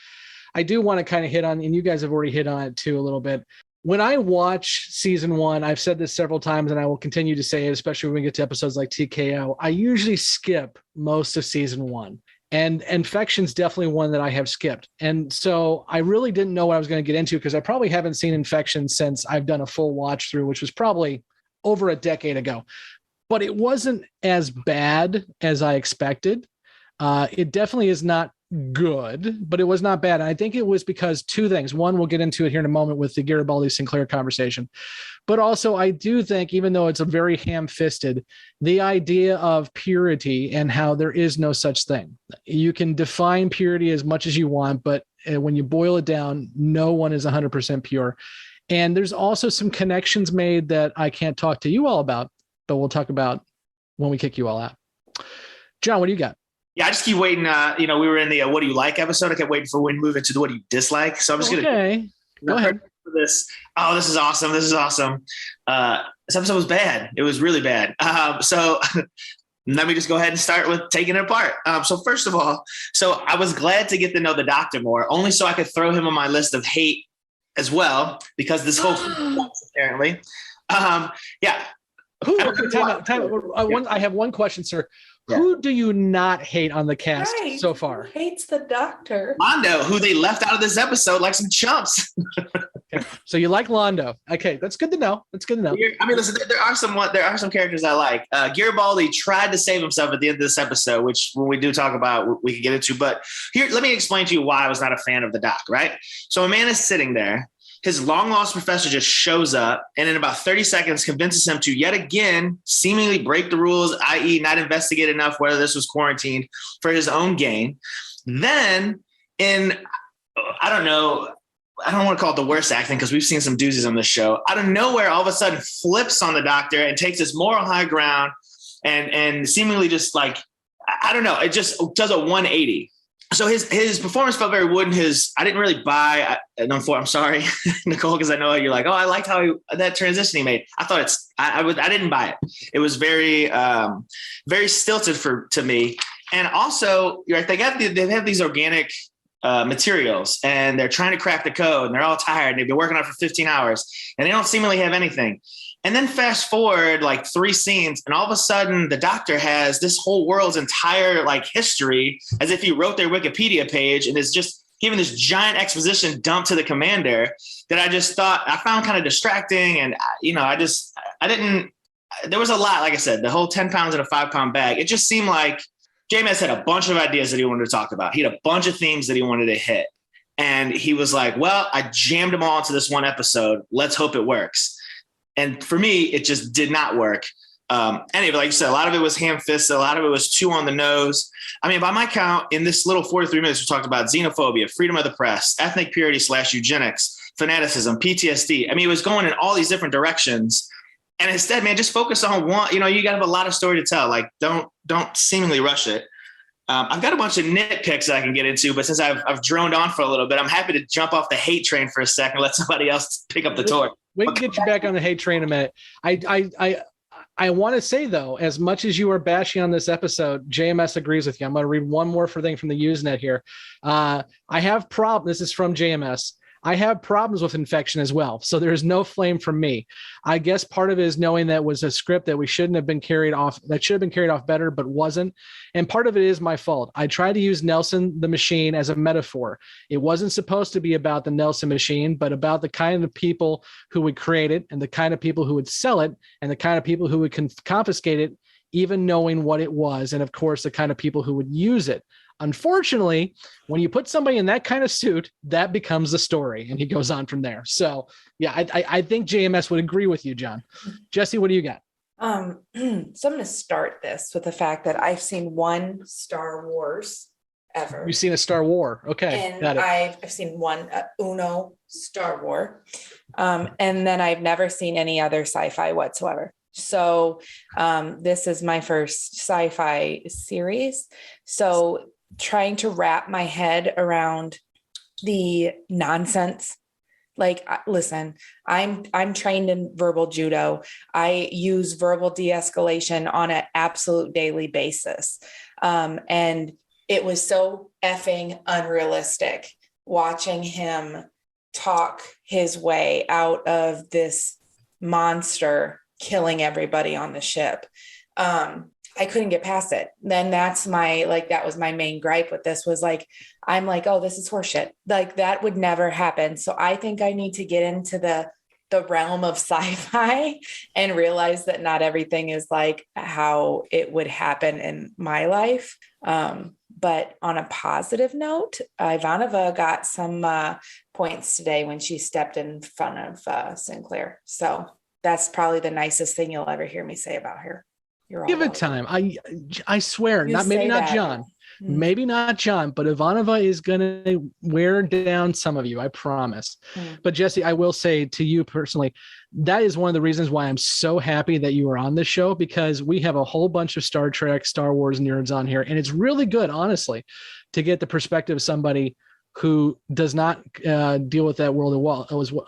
I do want to kind of hit on, and you guys have already hit on it too a little bit. When I watch season 1, I've said this several times, and I will continue to say it, especially when we get to episodes like TKO, I usually skip most of season 1. And Infection's definitely one that I have skipped. And so I really didn't know what I was going to get into, because I probably haven't seen Infection since I've done a full watch through, which was probably over a decade ago. But it wasn't as bad as I expected. It definitely is not good, but it was not bad. And I think it was because 2 things. One, we'll get into it here in a moment with the Garibaldi Sinclair conversation. But also, I do think, even though it's a very ham-fisted, the idea of purity and how there is no such thing. You can define purity as much as you want, but when you boil it down, no one is 100% pure. And there's also some connections made that I can't talk to you all about, but we'll talk about when we kick you all out. John, what do you got? Yeah, I just keep waiting. We were in the what do you like episode. I kept waiting for when we move into the what do you dislike. So I'm just going to go ahead. For this. Oh, this is awesome. This episode was bad. It was really bad. So let me just go ahead and start with taking it apart. So first of all, I was glad to get to know the Doctor more, only so I could throw him on my list of hate as well, because this whole apparently. Yeah. I have one question, sir. Yeah. Who do you not hate on the cast so far? Who hates the Doctor? Londo, who they left out of this episode like some chumps. Okay. So you like Londo? Okay, that's good to know. I mean, listen, there are some characters I like. Garibaldi tried to save himself at the end of this episode, which when we do talk about, we can get into. But here, let me explain to you why I was not a fan of the Doc. Right? So a man is sitting there. His long-lost professor just shows up and in about 30 seconds convinces him to yet again seemingly break the rules, i.e. not investigate enough whether this was quarantined for his own gain. Then I don't want to call it the worst acting because we've seen some doozies on this show. Out of nowhere, all of a sudden flips on the Doctor and takes this moral high ground and seemingly just like, I don't know, it just does a 180. So his performance felt very wooden. I didn't really buy. I'm sorry, Nicole, because I know you're like, oh, I liked that transition he made. I thought I didn't buy it. It was very, very stilted to me. And also, they have these organic materials, and they're trying to crack the code, and they're all tired. And they've been working on it for 15 hours, and they don't seemingly have anything. And then fast forward like 3 scenes, and all of a sudden the Doctor has this whole world's entire history as if he wrote their Wikipedia page and is just giving this giant exposition dump to the commander that I found kind of distracting. And, there was a lot, like I said, the whole 10 pounds in a 5-pound bag. It just seemed like JMS had a bunch of ideas that he wanted to talk about. He had a bunch of themes that he wanted to hit. And he was like, well, I jammed them all into this one episode. Let's hope it works. And for me, it just did not work. Anyway, like you said, a lot of it was ham-fisted. A lot of it was too on the nose. I mean, by my count, in this little 43 minutes, we talked about xenophobia, freedom of the press, ethnic purity / eugenics, fanaticism, PTSD. I mean, it was going in all these different directions. And instead, man, just focus on one. You know, you got to have a lot of story to tell. Like, don't seemingly rush it. I've got a bunch of nitpicks that I can get into, but since I've droned on for a little bit, I'm happy to jump off the hate train for a second, let somebody else pick up the torch. We can get you back on the hate train in a minute. I want to say, though, as much as you are bashing on this episode, JMS agrees with you. I'm going to read one more thing from the Usenet here. I have problems. This is from JMS. I have problems with infection as well. So there is no flame from me. I guess part of it is knowing that was a script that we shouldn't have been carried off, that should have been carried off better, but wasn't. And part of it is my fault. I tried to use Nelson the Machine as a metaphor. It wasn't supposed to be about the Nelson Machine, but about the kind of people who would create it and the kind of people who would sell it and the kind of people who would confiscate it, even knowing what it was. And of course, the kind of people who would use it. Unfortunately, when you put somebody in that kind of suit, that becomes the story. And he goes on from there. So yeah, I think JMS would agree with you, John. Jessi, what do you got? So I'm going to start this with the fact that I've seen one Star Wars ever. You've seen a Star War. Okay. And Got it. I've seen one Uno Star War. And then I've never seen any other sci-fi whatsoever. So this is my first sci-fi series. So trying to wrap my head around the nonsense. Like, listen, I'm trained in verbal judo. I use verbal de-escalation on an absolute daily basis. And it was so effing unrealistic watching him talk his way out of this monster killing everybody on the ship. I couldn't get past it. Then that was my main gripe with this was like, I'm like, oh, this is horseshit. Like that would never happen. So I think I need to get into the realm of sci-fi and realize that not everything is like how it would happen in my life. But on a positive note, Ivanova got some points today when she stepped in front of Sinclair. So that's probably the nicest thing you'll ever hear me say about her. Give it time. I swear, maybe not John, but Ivanova is going to wear down some of you. I promise. But Jessi, I will say to you personally, that is one of the reasons why I'm so happy that you are on this show, because we have a whole bunch of Star Trek, Star Wars nerds on here. And it's really good, honestly, to get the perspective of somebody who does not deal with that world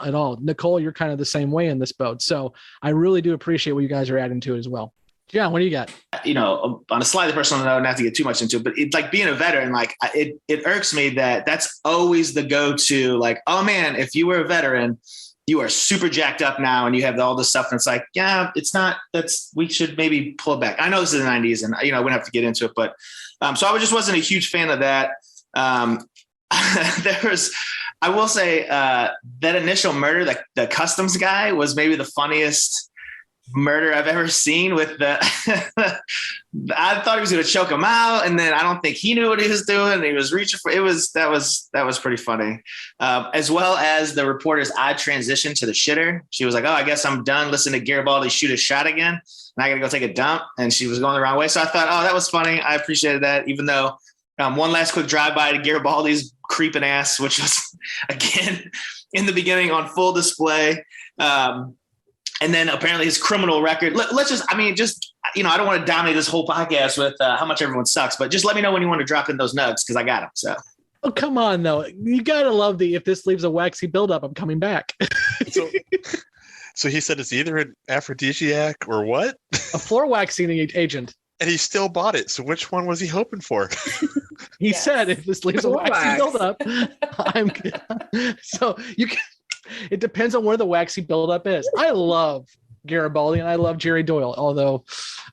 at all. Nicole, you're kind of the same way in this boat. So I really do appreciate what you guys are adding to it as well. John, what do you got? You know, on a slightly personal note, not to get too much into it, but it's like being a veteran, like it irks me that that's always the go-to, like, oh man, if you were a veteran, you are super jacked up now and you have all this stuff. And it's like, yeah, it's not, we should maybe pull it back. I know this is the 90s and, you know, I wouldn't have to get into it, but so I just wasn't a huge fan of that. I will say that initial murder, like the customs guy was maybe the funniest murder I've ever seen with the I thought he was going to choke him out, and then I don't think he knew what he was doing, and he was reaching for that was pretty funny, as well as the reporter's odd transition to the shitter. She was like, oh, I guess I'm done listening to Garibaldi shoot a shot again and I gotta go take a dump, and she was going the wrong way. So I thought, oh, that was funny. I appreciated that, even though one last quick drive-by to Garibaldi's creeping ass, which was again in the beginning on full display. And then apparently his criminal record. Let's just, you know, I don't want to dominate this whole podcast with how much everyone sucks, but just let me know when you want to drop in those nugs, because I got them. So. Oh, come on, though. You got to love if this leaves a waxy buildup, I'm coming back. So he said it's either an aphrodisiac or what? A floor waxing agent. And he still bought it. So which one was he hoping for? He said if this leaves a waxy buildup, I'm good. So you can. It depends on where the waxy buildup is. I love Garibaldi and I love Jerry Doyle, although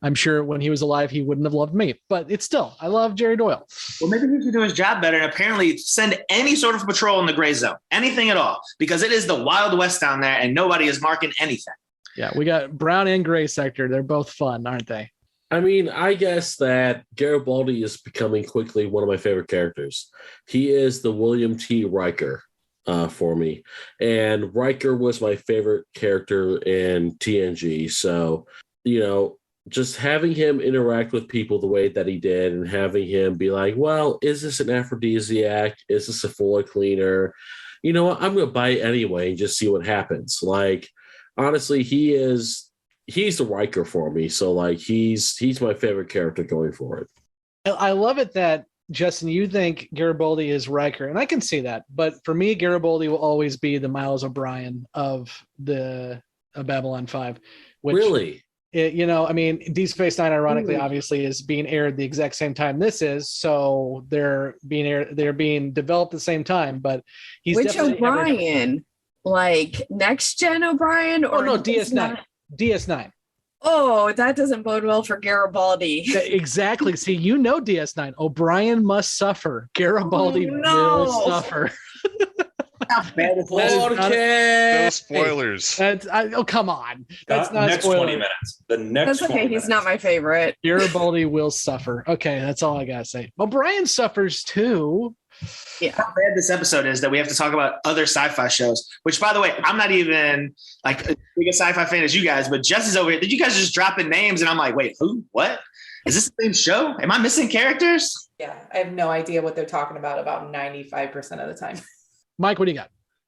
I'm sure when he was alive, he wouldn't have loved me. But it's still, I love Jerry Doyle. Well, maybe he should do his job better and apparently send any sort of patrol in the gray zone, anything at all, because it is the Wild West down there and nobody is marking anything. Yeah, we got brown and gray sector. They're both fun, aren't they? I mean, I guess that Garibaldi is becoming quickly one of my favorite characters. He is the William T. Riker. For me, and Riker was my favorite character in TNG. So, you know, just having him interact with people the way that he did, and having him be like, well, is this an aphrodisiac? Is this a floor cleaner? You know what? I'm going to buy it anyway and just see what happens. Like, honestly, he's the Riker for me. So like, he's my favorite character going forward. I love it that, Justin, you think Garibaldi is Riker, and I can see that. But for me, Garibaldi will always be the Miles O'Brien of the Babylon 5. Really? I mean, Deep Space Nine, ironically, obviously, is being aired the exact same time this is, so they're being developed at the same time. But he's which O'Brien, like Next Gen O'Brien, or no, DS9, DS9. Oh, that doesn't bode well for Garibaldi. Exactly. See, DS9. O'Brien must suffer. Garibaldi will suffer. Okay. No spoilers. Come on. That's not next spoiler. 20 minutes. The next. That's okay. 20 He's minutes. not my favorite. Garibaldi will suffer. Okay, that's all I gotta say. O'Brien suffers too. Yeah. How bad this episode is that we have to talk about other sci-fi shows, which, by the way, I'm not even like a big sci-fi fan as you guys, but Jessi's over here. Did you guys just drop in names? And I'm like, wait, who? What? Is this the same show? Am I missing characters? Yeah, I have no idea what they're talking about 95% of the time. Mike, what do you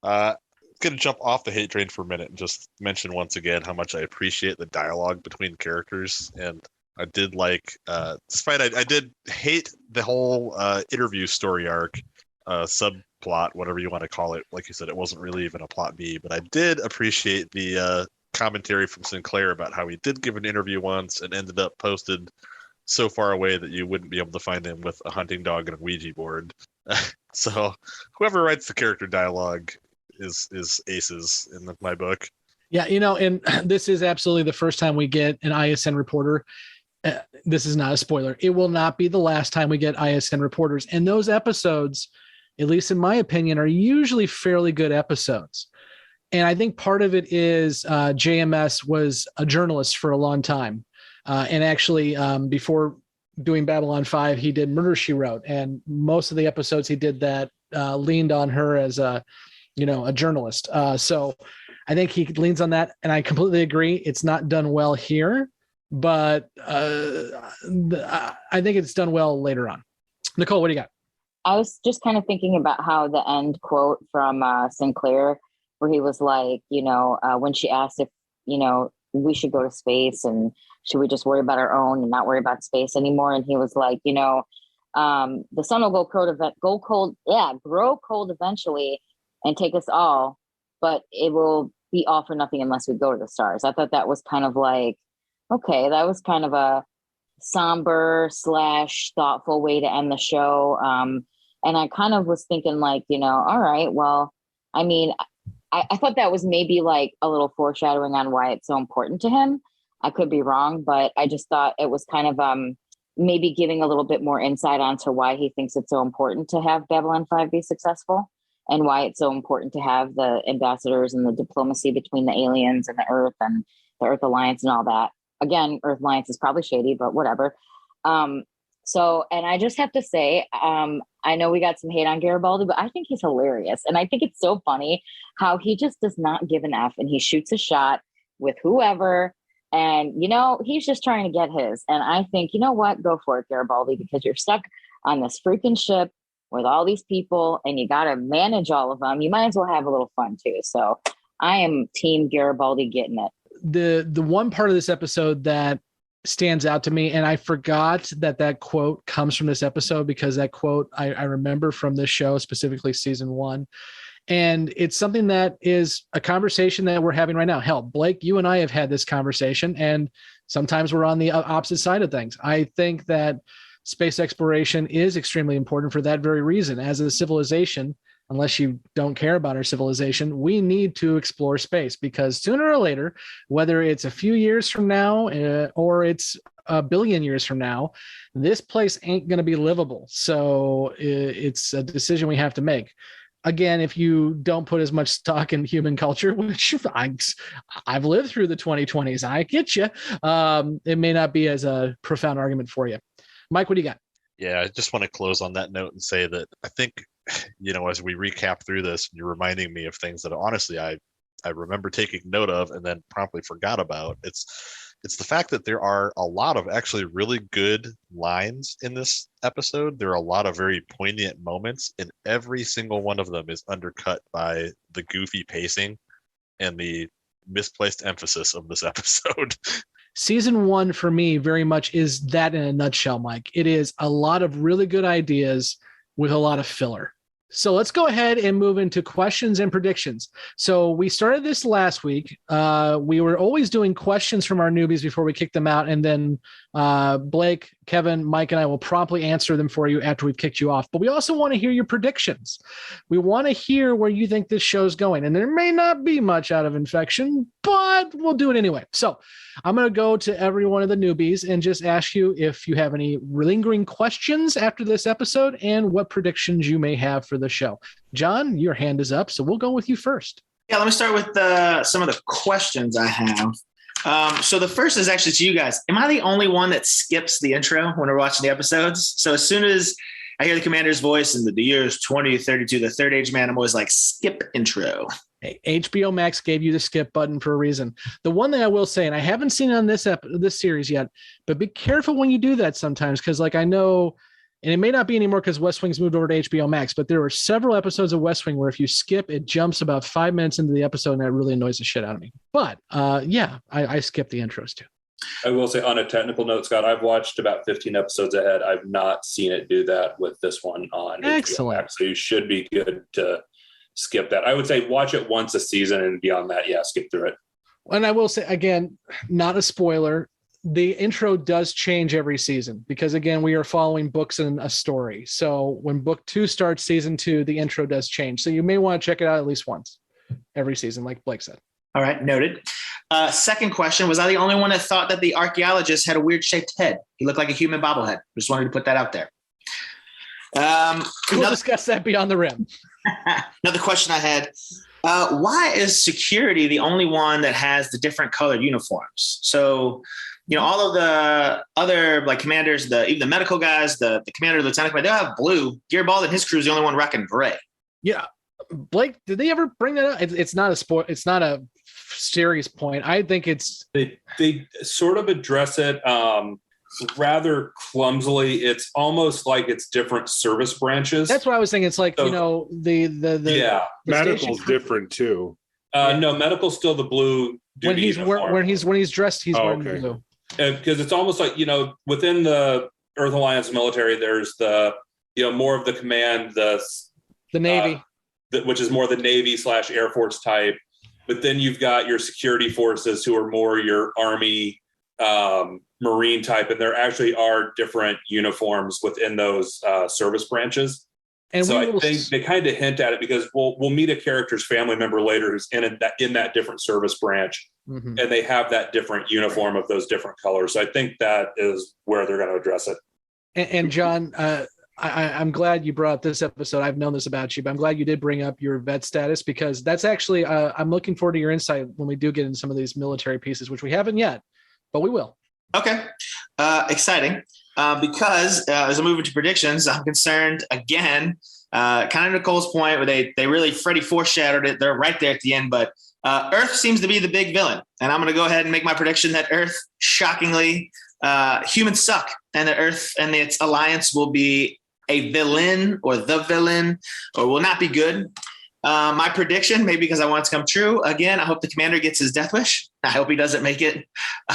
got? Gonna jump off the hate train for a minute and just mention once again how much I appreciate the dialogue between characters. And I did like, despite I did hate the whole interview story arc, subplot, whatever you want to call it. Like you said, it wasn't really even a plot B, but I did appreciate the commentary from Sinclair about how he did give an interview once and ended up posted so far away that you wouldn't be able to find him with a hunting dog and a Ouija board. So whoever writes the character dialogue is aces in my book. Yeah, and this is absolutely the first time we get an ISN reporter. This is not a spoiler. It will not be the last time we get ISN reporters. And those episodes, at least in my opinion, are usually fairly good episodes. And I think part of it is JMS was a journalist for a long time. And actually, before doing Babylon 5, he did Murder, She Wrote. And most of the episodes he did that leaned on her as a journalist. So I think he leans on that. And I completely agree. It's not done well here, but I think it's done well later on. Nicole, what do you got? I was just kind of thinking about how the end quote from Sinclair, where he was like, when she asked if, we should go to space and should we just worry about our own and not worry about space anymore? And he was like, the sun will grow cold eventually and take us all, but it will be all for nothing unless we go to the stars. I thought that was kind of like, okay, that was kind of a somber / thoughtful way to end the show. And I kind of was thinking like, all right, well, I mean, I thought that was maybe like a little foreshadowing on why it's so important to him. I could be wrong, but I just thought it was kind of maybe giving a little bit more insight onto why he thinks it's so important to have Babylon 5 be successful and why it's so important to have the ambassadors and the diplomacy between the aliens and the Earth and the Earth Alliance and all that. Again, Earth Alliance is probably shady, but whatever. And I just have to say, I know we got some hate on Garibaldi, but I think he's hilarious. And I think it's so funny how he just does not give an F and he shoots a shot with whoever. And, he's just trying to get his. And I think, you know what? Go for it, Garibaldi, because you're stuck on this freaking ship with all these people and you got to manage all of them. You might as well have a little fun too. So I am team Garibaldi getting it. The one part of this episode that stands out to me, and I forgot that quote comes from this episode because that quote I remember from this show, specifically season 1. And it's something that is a conversation that we're having right now. Hell, Blake, you and I have had this conversation, and sometimes we're on the opposite side of things. I think that space exploration is extremely important for that very reason. As a civilization, unless you don't care about our civilization, we need to explore space because sooner or later, whether it's a few years from now or it's a billion years from now, this place ain't going to be livable. So it's a decision we have to make. Again, if you don't put as much stock in human culture, which I've lived through the 2020s, I get you. It may not be as a profound argument for you. Mike, what do you got? Yeah, I just want to close on that note and say that I think, as we recap through this, you're reminding me of things that honestly I remember taking note of and then promptly forgot about. It's it's the fact that there are a lot of actually really good lines in this episode. There are a lot of very poignant moments, and every single one of them is undercut by the goofy pacing and the misplaced emphasis of this episode. Season 1 for me very much is that in a nutshell, Mike. It is a lot of really good ideas with a lot of filler. So let's go ahead and move into questions and predictions. So we started this last week. We were always doing questions from our newbies before we kick them out. And then Blake, Kevin, Mike, and I will promptly answer them for you after we've kicked you off. But we also want to hear your predictions. We want to hear where you think this show's going. And there may not be much out of Infection, but we'll do it anyway. So I'm going to go to every one of the newbies and just ask you if you have any lingering questions after this episode and what predictions you may have for the show. John, your hand is up, so we'll go with you first. Yeah, let me start with some of the questions I have. So the first is actually to you guys. Am I the only one that skips the intro when we're watching the episodes? So as soon as I hear the commander's voice and the year is 2032, the third age man, I'm always like, skip intro. HBO Max gave you the skip button for a reason. The one thing I will say, and I haven't seen it on this series yet, but be careful when you do that sometimes, because like I know, and it may not be anymore because West Wing's moved over to HBO Max, but there were several episodes of West Wing where if you skip, it jumps about 5 minutes into the episode, and that really annoys the shit out of me. But yeah, I skip the intros too. I will say on a technical note, Scott, I've watched about 15 episodes ahead. I've not seen it do that with this one on Excellent. HBO Max, so you should be good to skip that. I would say watch it once a season, and beyond that, yeah, skip through it. And I will say, again, not a spoiler, the intro does change every season because, again, we are following books and a story. So when book 2 starts season 2, the intro does change. So you may want to check it out at least once every season, like Blake said. All right, noted. Second question, was I the only one that thought that the archaeologist had a weird shaped head? He looked like a human bobblehead. Just wanted to put that out there. We'll discuss that beyond the rim. Another question I had. Why is security the only one that has the different colored uniforms? So, all of the other like commanders, even the medical guys, the commander, the lieutenant, they all have blue. Garibaldi and his crew is the only one rocking gray. Yeah. Blake, did they ever bring that up? It's not a sport. It's not a serious point. I think it's they sort of address it rather clumsily. It's almost like it's different service branches. That's what I was thinking. It's like, the yeah, medical's different too. No, medical's still the blue. When he's dressed, he's wearing blue. Because it's almost like, within the Earth Alliance military, there's the more of the command, the Navy, which is more the Navy / Air Force type. But then you've got your security forces who are more your Army, Marine type, and there actually are different uniforms within those service branches. And so I think they kind of hint at it because we'll meet a character's family member later who's in that different service branch, and they have that different uniform of those different colors. So I think that is where they're going to address it. And John, I'm glad you brought this episode. I've known this about you, but I'm glad you did bring up your vet status because that's actually I'm looking forward to your insight when we do get into some of these military pieces, which we haven't yet, but we will. Okay. Exciting. Because as I move into predictions, I'm concerned again, kind of Nicole's point where they really Freddie foreshadowed it. They're right there at the end, but Earth seems to be the big villain. And I'm going to go ahead and make my prediction that Earth, shockingly, humans suck and that Earth and its alliance will be a villain or the villain or will not be good. My prediction, maybe because I want it to come true, again, I hope the commander gets his death wish. I hope he doesn't make it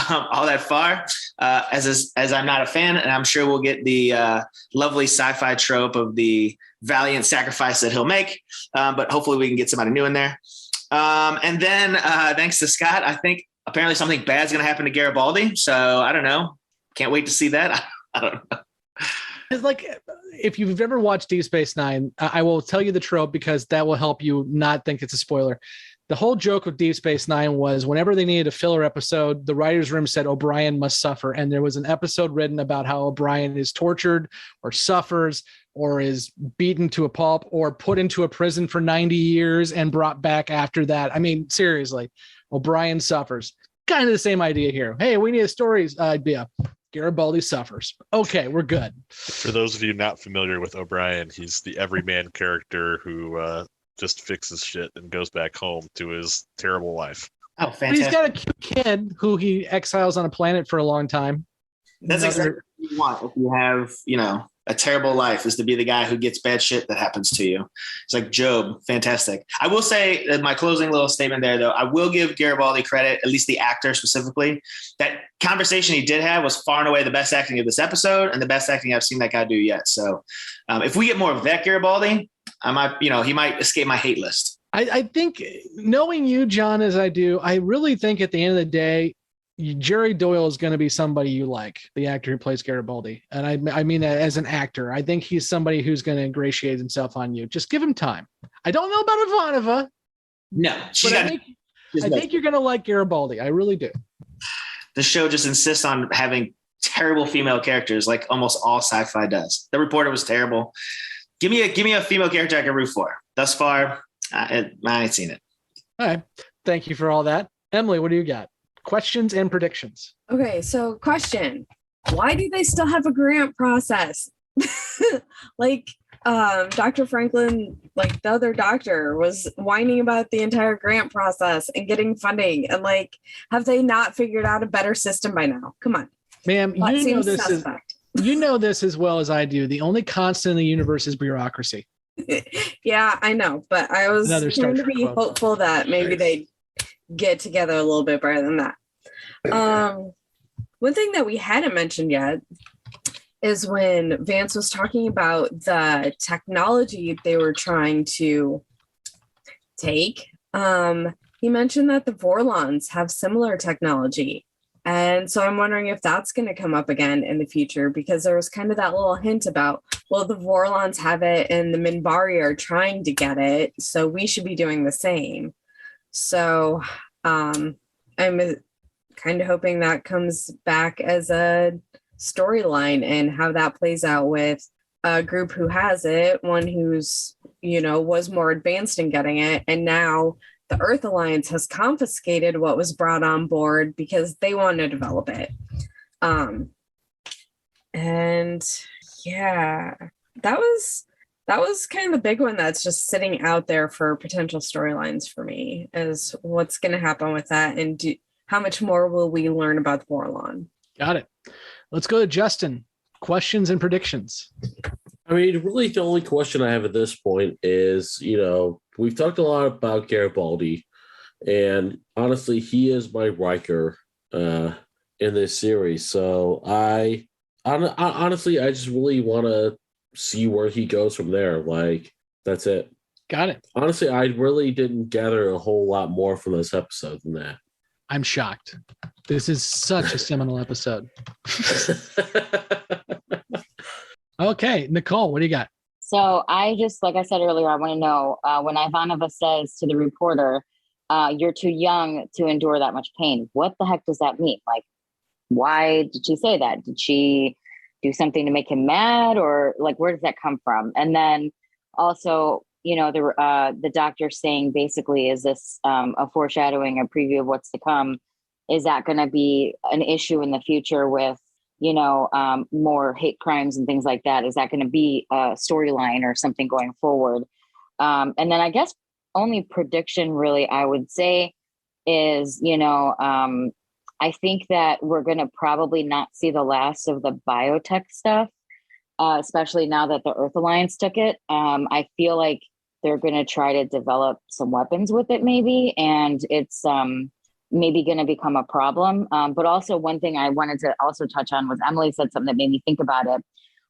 all that far, as I'm not a fan, and I'm sure we'll get the lovely sci-fi trope of the valiant sacrifice that he'll make, but hopefully we can get somebody new in there. And then, thanks to Scott, I think apparently something bad's going to happen to Garibaldi, so I don't know. Can't wait to see that. I don't know. It's like, if you've ever watched Deep Space Nine, I will tell you the trope because that will help you not think it's a spoiler. The whole joke of Deep Space Nine was whenever they needed a filler episode, the writer's room said O'Brien must suffer. And there was an episode written about how O'Brien is tortured or suffers or is beaten to a pulp or put into a prison for 90 years and brought back after that. I mean, seriously, O'Brien suffers. Kind of the same idea here. Hey, we need a stories idea. Garibaldi suffers. Okay, we're good. For those of you not familiar with O'Brien, he's the everyman character who just fixes shit and goes back home to his terrible life. Oh, But fantastic. he's got a cute kid who he exiles on a planet for a long time. That's exactly what you want if you have, a terrible life, is to be the guy who gets bad shit that happens to you. It's like Job. Fantastic. I will say that my closing little statement there, though, I will give Garibaldi credit, at least the actor specifically. That conversation he did have was far and away the best acting of this episode and the best acting I've seen that guy do yet. So if we get more of that Garibaldi, I might, he might escape my hate list. I think, knowing you, John, as I do, I really think at the end of the day, Jerry Doyle is going to be somebody you like, the actor who plays Garibaldi. And I mean that as an actor. I think he's somebody who's going to ingratiate himself on you. Just give him time. I don't know about Ivanova. No, I think you're going to like Garibaldi. I really do. The show just insists on having terrible female characters, like almost all sci-fi does. The Reporter was terrible. Give me a female character I can root for. Thus far, I ain't seen it. All right. Thank you for all that. Emily, what do you got? Questions and predictions. Okay, so question. Why do they still have a grant process? Like Dr. Franklin, like the other doctor, was whining about the entire grant process and getting funding. And like, have they not figured out a better system by now? Come on. Ma'am, you know this as well as I do. The only constant in the universe is bureaucracy. Yeah, I know, but I was trying to be hopeful that maybe they'd get together a little bit better than that. One thing that we hadn't mentioned yet is when Vance was talking about the technology they were trying to take. He mentioned that the Vorlons have similar technology. And so I'm wondering if that's going to come up again in the future, because there was kind of that little hint about, well, the Vorlons have it and the Minbari are trying to get it, so we should be doing the same. So I'm kind of hoping that comes back as a storyline and how that plays out with a group who has it, one who's, was more advanced in getting it, and now the Earth Alliance has confiscated what was brought on board because they want to develop it. And yeah, that was kind of the big one that's just sitting out there for potential storylines for me, is what's going to happen with that, and how much more will we learn about the Vorlon? Got it. Let's go to Justin. Questions and predictions. I mean, really, the only question I have at this point is, we've talked a lot about Garibaldi, and honestly, he is my Riker in this series. So honestly, I just really want to see where he goes from there. Like, that's it. Got it. Honestly, I really didn't gather a whole lot more from this episode than that. I'm shocked. This is such a seminal episode. Okay, Nicole, what do you got? So I just, like I said earlier, I want to know when Ivanova says to the reporter, you're too young to endure that much pain. What the heck does that mean? Like, why did she say that? Did she do something to make him mad, or like, where does that come from? And then also, the doctor saying basically, is this a foreshadowing, a preview of what's to come? Is that going to be an issue in the future with, more hate crimes and things like that? Is that going to be a storyline or something going forward? And then I guess only prediction really I would say is, I think that we're going to probably not see the last of the biotech stuff, especially now that the Earth Alliance took it. I feel like they're going to try to develop some weapons with it maybe, and it's maybe going to become a problem. But also one thing I wanted to also touch on was Emily said something that made me think about it.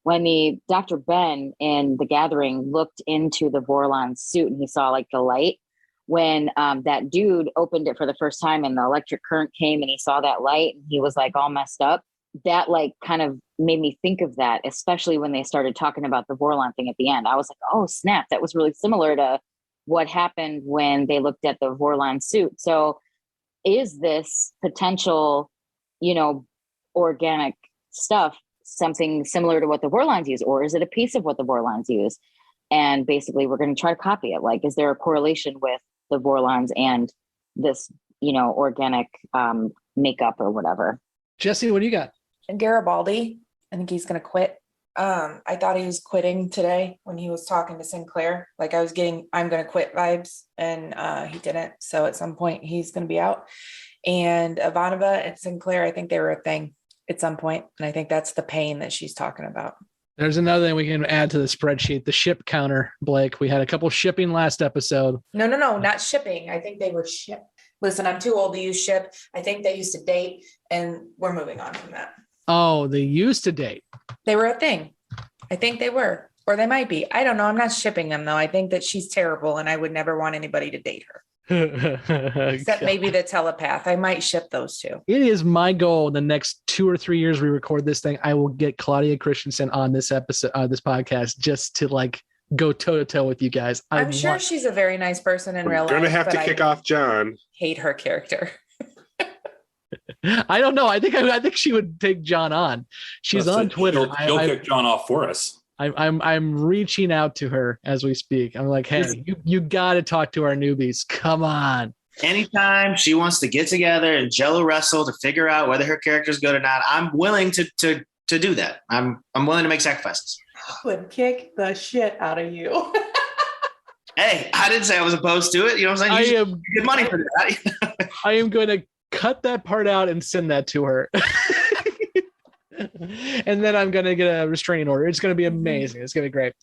When the Dr. Ben in The Gathering looked into the Vorlon suit and he saw like the light, when that dude opened it for the first time and the electric current came and he saw that light and he was like all messed up, that like kind of made me think of that, especially when they started talking about the Vorlon thing at the end. I was like, oh snap, that was really similar to what happened when they looked at the Vorlon suit. So is this potential, organic stuff something similar to what the Vorlons use, or is it a piece of what the Vorlons use? And basically we're going to try to copy it. Like, is there a correlation with the Vorlons and this, organic makeup or whatever? Jessi, what do you got? And Garibaldi, I think he's going to quit I thought he was quitting today when he was talking to Sinclair. Like I was getting I'm gonna quit vibes, and he didn't. So at some point he's gonna be out. And Ivanova and Sinclair, I think they were a thing at some point, and I think that's the pain that she's talking about. There's another thing we can add to the spreadsheet, the ship counter, Blake. We had a couple shipping last episode. No, not shipping. I think they were shipped. Listen, I'm too old to use ship. I think they used to date, and we're moving on from that. Oh, they used to date. They were a thing. I think they were, or they might be. I don't know. I'm not shipping them though. I think that she's terrible, and I would never want anybody to date her. Except maybe the telepath. I might ship those two. It is my goal the next 2 or 3 years we record this thing, I will get Claudia Christensen on this episode, this podcast, just to like go toe to toe with you guys. I'm sure she's a very nice person in real life. Gonna have to kick off John. Hate her character. I don't know. I think she would take John on. She's on Twitter. She'll kick John off for us. I'm reaching out to her as we speak. I'm like, hey, you got to talk to our newbies. Come on. Anytime she wants to get together and Jello wrestle to figure out whether her character's good or not, I'm willing to do that. I'm willing to make sacrifices. Would kick the shit out of you. Hey, I didn't say I was opposed to it. You know what I'm saying? You get money for that. I am going to cut that part out and send that to her. And then I'm going to get a restraining order. It's going to be amazing. It's going to be great.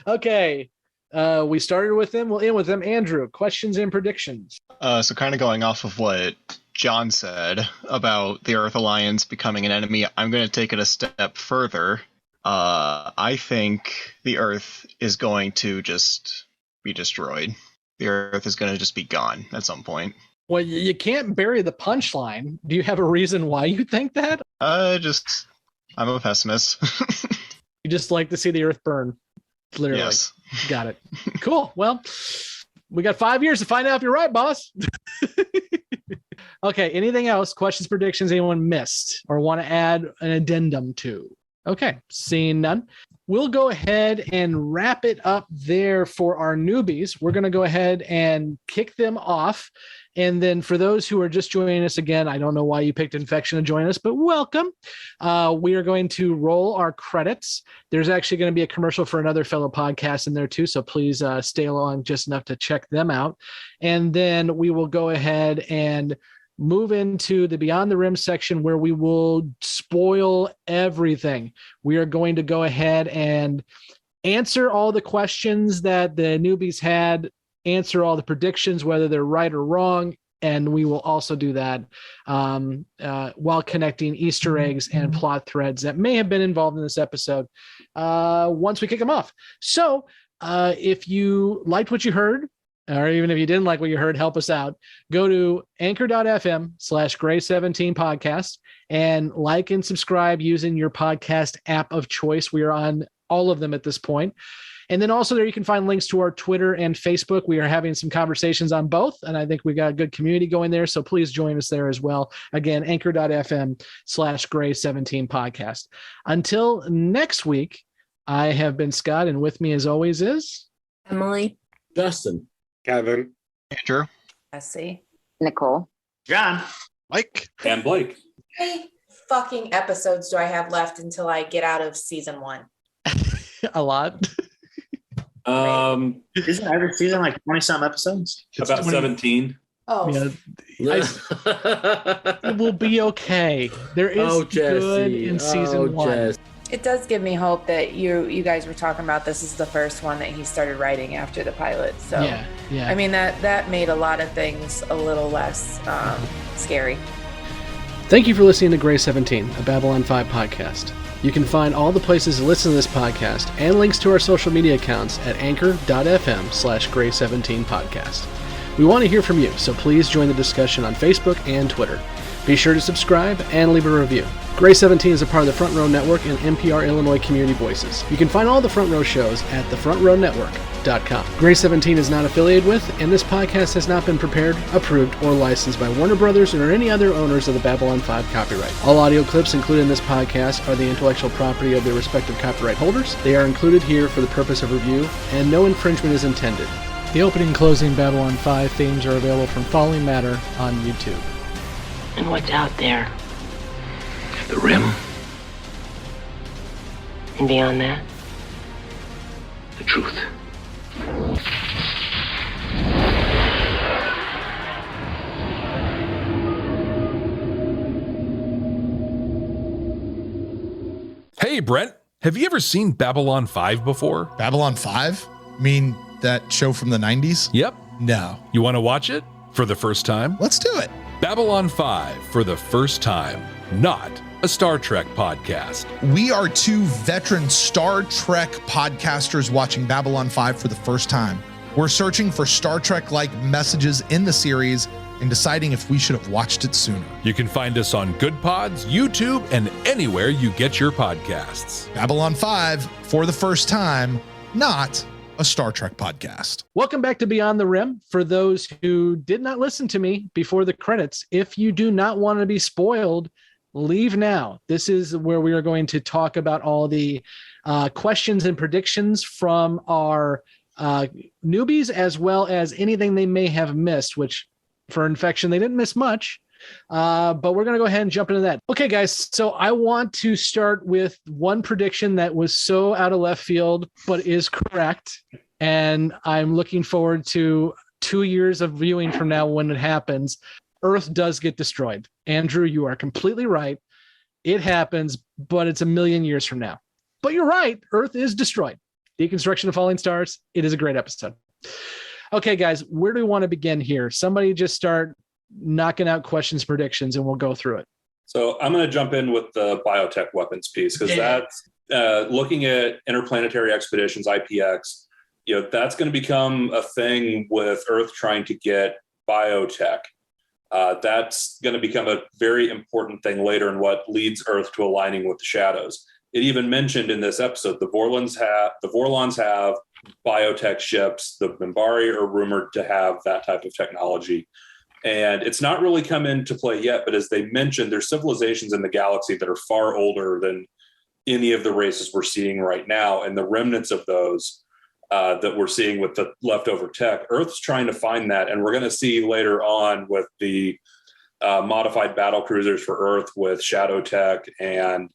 Okay. We started with them. We'll end with them. Andrew, questions and predictions. So kind of going off of what John said about the Earth Alliance becoming an enemy, I'm going to take it a step further. I think the Earth is going to just be destroyed. The Earth is going to just be gone at some point. Well, you can't bury the punchline. Do you have a reason why you think that? I'm a pessimist. You just like to see the Earth burn. Literally. Yes. Got it. Cool. Well, we got 5 years to find out if you're right, boss. Okay. Anything else? Questions, predictions anyone missed or want to add an addendum to? Okay. Seeing none. We'll go ahead and wrap it up there for our newbies. We're going to go ahead and kick them off. And then for those who are just joining us again, I don't know why you picked Infection to join us, but welcome. We are going to roll our credits. There's actually going to be a commercial for another fellow podcast in there too, so please stay along just enough to check them out. And then we will go ahead and move into the Beyond the Rim section where we will spoil everything. We are going to go ahead and answer all the questions that the newbies had, answer all the predictions, whether they're right or wrong. And we will also do that while connecting Easter eggs and plot threads that may have been involved in this episode once we kick them off. So if you liked what you heard, or even if you didn't like what you heard, help us out. Go to anchor.fm/Gray17 podcast and like and subscribe using your podcast app of choice. We are on all of them at this point. And then also there you can find links to our Twitter and Facebook. We are having some conversations on both, and I think we got a good community going there. So please join us there as well. Again, anchor.fm/Gray17 podcast. Until next week, I have been Scott, and with me as always is Emily, Justin, Kevin, Andrew, Jessi, Nicole, John, Mike, and Blake. How many fucking episodes do I have left until I get out of season 1? A lot. Isn't every season like 20-some episodes? About 17. Oh, yeah. It will be okay. There is good in season 1. Jess. it does give me hope that you guys were talking about this is the first one that he started writing after the pilot. So yeah. I mean that made a lot of things a little less scary. Thank you for listening to Gray 17, a Babylon 5 podcast. You can find all the places to listen to this podcast and links to our social media accounts at anchor.fm/Gray17 podcast. We want to hear from you, so please join the discussion on Facebook and Twitter. Be sure to subscribe and leave a review. Gray 17 is a part of the Front Row Network and NPR Illinois Community Voices. You can find all the Front Row shows at thefrontrownetwork.com. Gray 17 is not affiliated with, and this podcast has not been prepared, approved, or licensed by Warner Brothers or any other owners of the Babylon 5 copyright. All audio clips included in this podcast are the intellectual property of their respective copyright holders. They are included here for the purpose of review, and no infringement is intended. The opening and closing Babylon 5 themes are available from Falling Matter on YouTube. And what's out there? The rim. And beyond that, The truth. Hey, Brent, have you ever seen Babylon 5 before? Babylon 5? I mean, that show from the 90s? Yep. No. You want to watch it for the first time? Let's do it. Babylon 5 for the first time, not a Star Trek podcast. We are two veteran Star Trek podcasters watching Babylon 5 for the first time. We're searching for Star Trek-like messages in the series and deciding if we should have watched it sooner. You can find us on Good Pods, YouTube, and anywhere you get your podcasts. Babylon 5 for the first time, not a Star Trek podcast. Welcome back to Beyond the Rim. For those who did not listen to me before the credits, if you do not want to be spoiled, leave now. This is where we are going to talk about all the questions and predictions from our newbies, as well as anything they may have missed, which for Infection, they didn't miss much. But we're going to go ahead and jump into that. Okay, guys. So I want to start with one prediction that was so out of left field, but is correct. And I'm looking forward to 2 years of viewing from now when it happens. Earth does get destroyed. Andrew, you are completely right. It happens, but it's a million years from now. But you're right. Earth is destroyed. Deconstruction of Falling Stars. It is a great episode. Okay, guys, where do we want to begin here? Somebody just start knocking out questions, predictions, and we'll go through it. So I'm going to jump in with the biotech weapons piece, because that's looking at interplanetary expeditions, IPX, that's going to become a thing with Earth trying to get biotech. That's going to become a very important thing later in what leads Earth to aligning with the shadows. It even mentioned in this episode, the Vorlons have biotech ships. The Minbari are rumored to have that type of technology. And it's not really come into play yet, but as they mentioned, there's civilizations in the galaxy that are far older than any of the races we're seeing right now. And the remnants of those that we're seeing with the leftover tech, Earth's trying to find that. And we're going to see later on with the modified battle cruisers for Earth with shadow tech and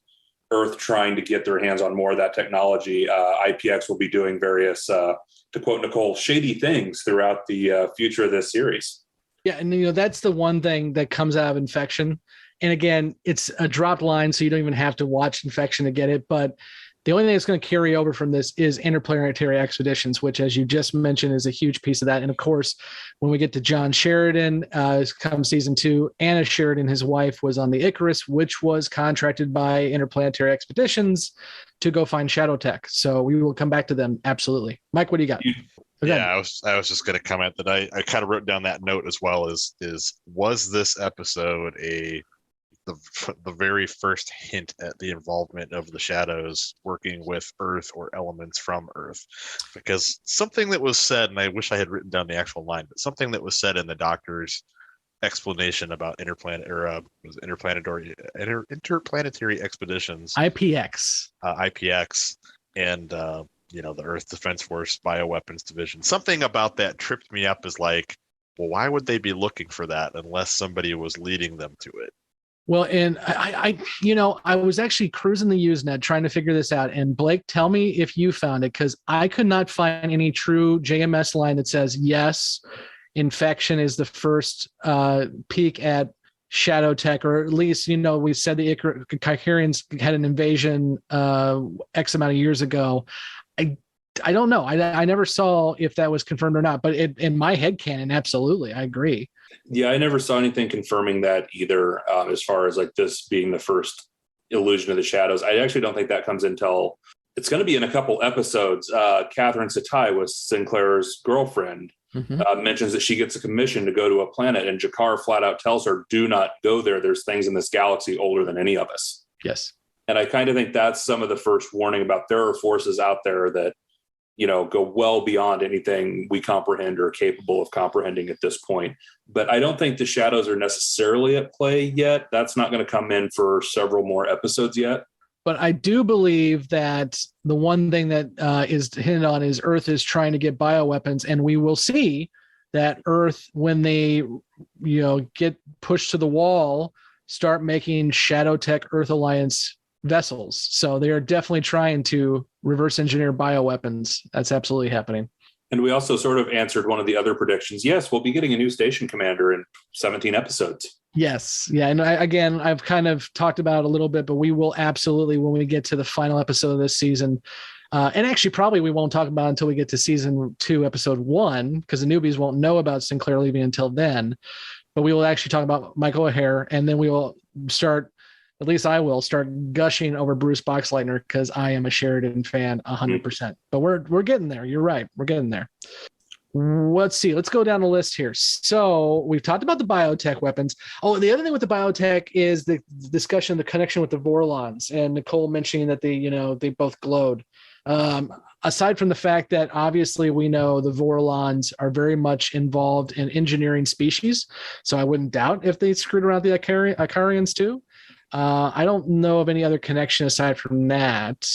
Earth trying to get their hands on more of that technology. IPX will be doing various, to quote Nicole, shady things throughout the future of this series. Yeah, and that's the one thing that comes out of Infection. And again, it's a dropped line, so you don't even have to watch Infection to get it. But the only thing that's going to carry over from this is interplanetary expeditions, which, as you just mentioned, is a huge piece of that. And of course, when we get to John Sheridan, come season 2, Anna Sheridan, his wife, was on the Icarus, which was contracted by interplanetary expeditions to go find shadow tech. So we will come back to them. Absolutely. Mike, what do you got? Yeah, I was just going to comment that I kind of wrote down that note as well. Was this episode the very first hint at the involvement of the shadows working with Earth or elements from Earth? Because something that was said, and I wish I had written down the actual line, but something that was said in the Doctor's explanation about interplanetary expeditions, IPX, and the Earth Defense Force Bioweapons Division. Something about that tripped me up as like, well, why would they be looking for that unless somebody was leading them to it? Well, and I was actually cruising the Usenet trying to figure this out. And Blake, tell me if you found it, because I could not find any true JMS line that says, yes, Infection is the first peek at shadow tech, or at least, we said the Icarians had an invasion X amount of years ago. I don't know. I never saw if that was confirmed or not, but in my head canon, absolutely. I agree. Yeah, I never saw anything confirming that either, as far as like this being the first illusion of the shadows. I actually don't think that comes until it's going to be in a couple episodes. Catherine Satai was Sinclair's girlfriend. Mentions that she gets a commission to go to a planet, and Jakar flat out tells her, do not go there. There's things in this galaxy older than any of us. Yes. And I kind of think that's some of the first warning about there are forces out there that, go well beyond anything we comprehend or are capable of comprehending at this point. But I don't think the shadows are necessarily at play yet. That's not going to come in for several more episodes yet. But I do believe that the one thing that is hinted on is Earth is trying to get bioweapons, and we will see that Earth, when they, get pushed to the wall, start making Shadow Tech Earth Alliance vessels. So they are definitely trying to reverse engineer bioweapons. That's absolutely happening. And we also sort of answered one of the other predictions. Yes, we'll be getting a new station commander in 17 episodes. Yes. Yeah. And I've kind of talked about it a little bit, but we will absolutely, when we get to the final episode of this season, and actually probably we won't talk about it until we get to season 2, episode 1, because the newbies won't know about Sinclair leaving until then. But we will actually talk about Michael O'Hare, and then we will start, at least I will start gushing over Bruce Boxleitner because I am a Sheridan fan 100%. But we're getting there. You're right. We're getting there. Let's see. Let's go down the list here. So we've talked about the biotech weapons. Oh, the other thing with the biotech is the discussion, the connection with the Vorlons, and Nicole mentioning that they both glowed. Aside from the fact that obviously we know the Vorlons are very much involved in engineering species, so I wouldn't doubt if they screwed around the Icarians too. I don't know of any other connection aside from that.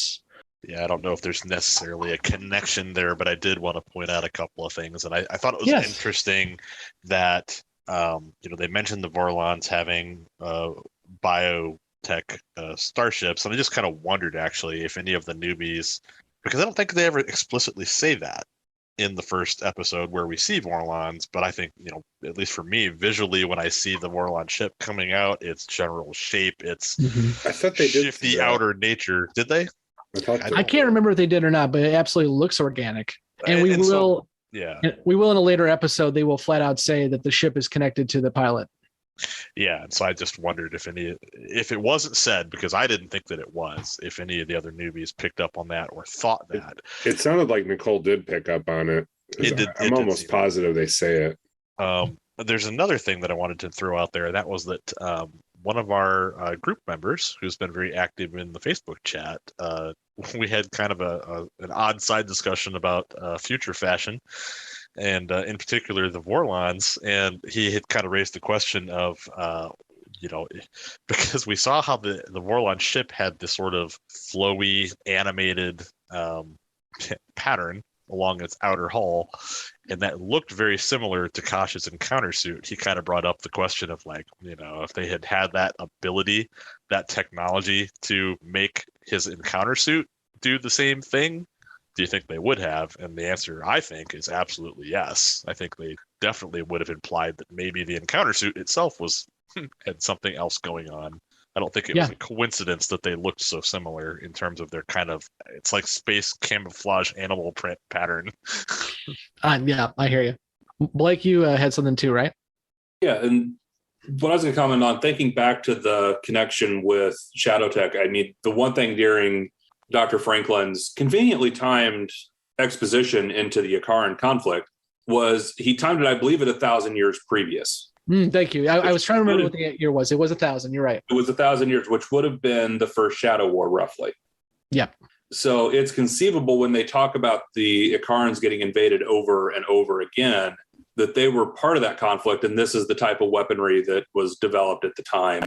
Yeah, I don't know if there's necessarily a connection there, but I did want to point out a couple of things. And I thought it was interesting that, they mentioned the Vorlons having biotech starships. And I just kind of wondered, actually, if any of the newbies, because I don't think they ever explicitly say that in the first episode where we see Vorlons, but I think, at least for me, visually, when I see the Vorlon ship coming out, its general shape, its I thought they did shifty outer nature. Did they? I can't remember if they did or not, but it absolutely looks organic. And we will in a later episode, they will flat out say that the ship is connected to the pilot. Yeah, and so I just wondered if it wasn't said, because I didn't think that it was, if any of the other newbies picked up on that or thought that. It sounded like Nicole did pick up on it. I'm almost positive they say it. There's another thing that I wanted to throw out there, and that was that one of our group members, who's been very active in the Facebook chat, we had kind of an odd side discussion about future fashion, and in particular the Vorlons, and he had kind of raised the question of, because we saw how the Vorlon ship had this sort of flowy, animated pattern along its outer hull, and that looked very similar to Kosh's encounter suit. He kind of brought up the question of, like, if they had that ability, that technology to make his encounter suit do the same thing, do you think they would have? And the answer, I think, is absolutely yes. I think they definitely would have implied that maybe the encounter suit itself had something else going on. I don't think it was a coincidence that they looked so similar in terms of their kind of, it's like space camouflage animal print pattern. Yeah, I hear you. Blake, you had something too, right? Yeah, and what I was going to comment on, thinking back to the connection with Shadowtech, I mean, the one thing during Dr. Franklin's conveniently timed exposition into the Ikaran conflict was he timed it, I believe, at 1,000 years previous. Thank you. I was trying to remember what the year was. It was 1,000. You're right. It was 1,000 years, which would have been the first Shadow War, roughly. Yeah. So it's conceivable when they talk about the Ikarans getting invaded over and over again, that they were part of that conflict, and this is the type of weaponry that was developed at the time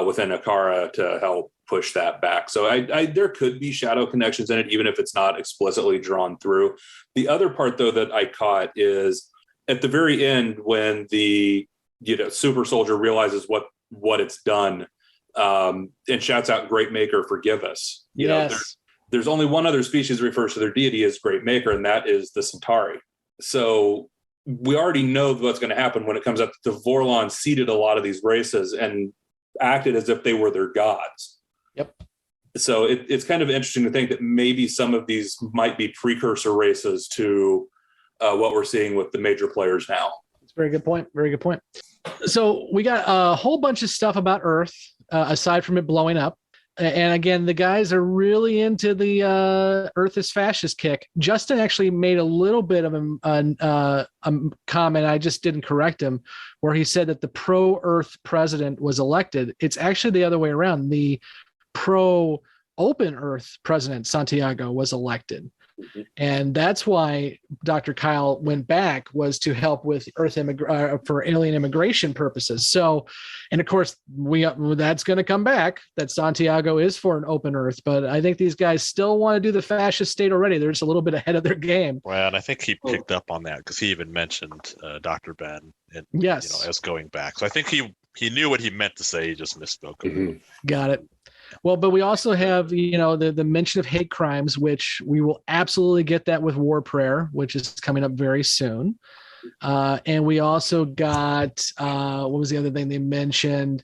within Ikara to help push that back. So there could be shadow connections in it, even if it's not explicitly drawn through. The other part, though, that I caught is at the very end when the super soldier realizes what it's done and shouts out, "Great Maker, forgive us." There's only one other species that refers to their deity as Great Maker, and that is the Centauri. So we already know what's going to happen when it comes up. The Vorlon seeded a lot of these races and acted as if they were their gods. Yep. So it's kind of interesting to think that maybe some of these might be precursor races to what we're seeing with the major players now. That's a very good point. Very good point. So we got a whole bunch of stuff about Earth, aside from it blowing up. And again, the guys are really into the Earth is fascist kick. Justin actually made a little bit of a comment. I just didn't correct him, where he said that the pro-Earth president was elected. It's actually the other way around. The pro-open Earth president, Santiago, was elected. And that's why Dr. Kyle went back, was to help with Earth for alien immigration purposes. So, and of course, that's going to come back, that Santiago is for an open Earth. But I think these guys still want to do the fascist state already. They're just a little bit ahead of their game. Well, and I think he picked up on that because he even mentioned Dr. Ben, and yes, as going back. So I think he knew what he meant to say. He just misspoke. Got it. Well, but we also have, the mention of hate crimes, which we will absolutely get that with War Prayer, which is coming up very soon. And we also got, what was the other thing they mentioned?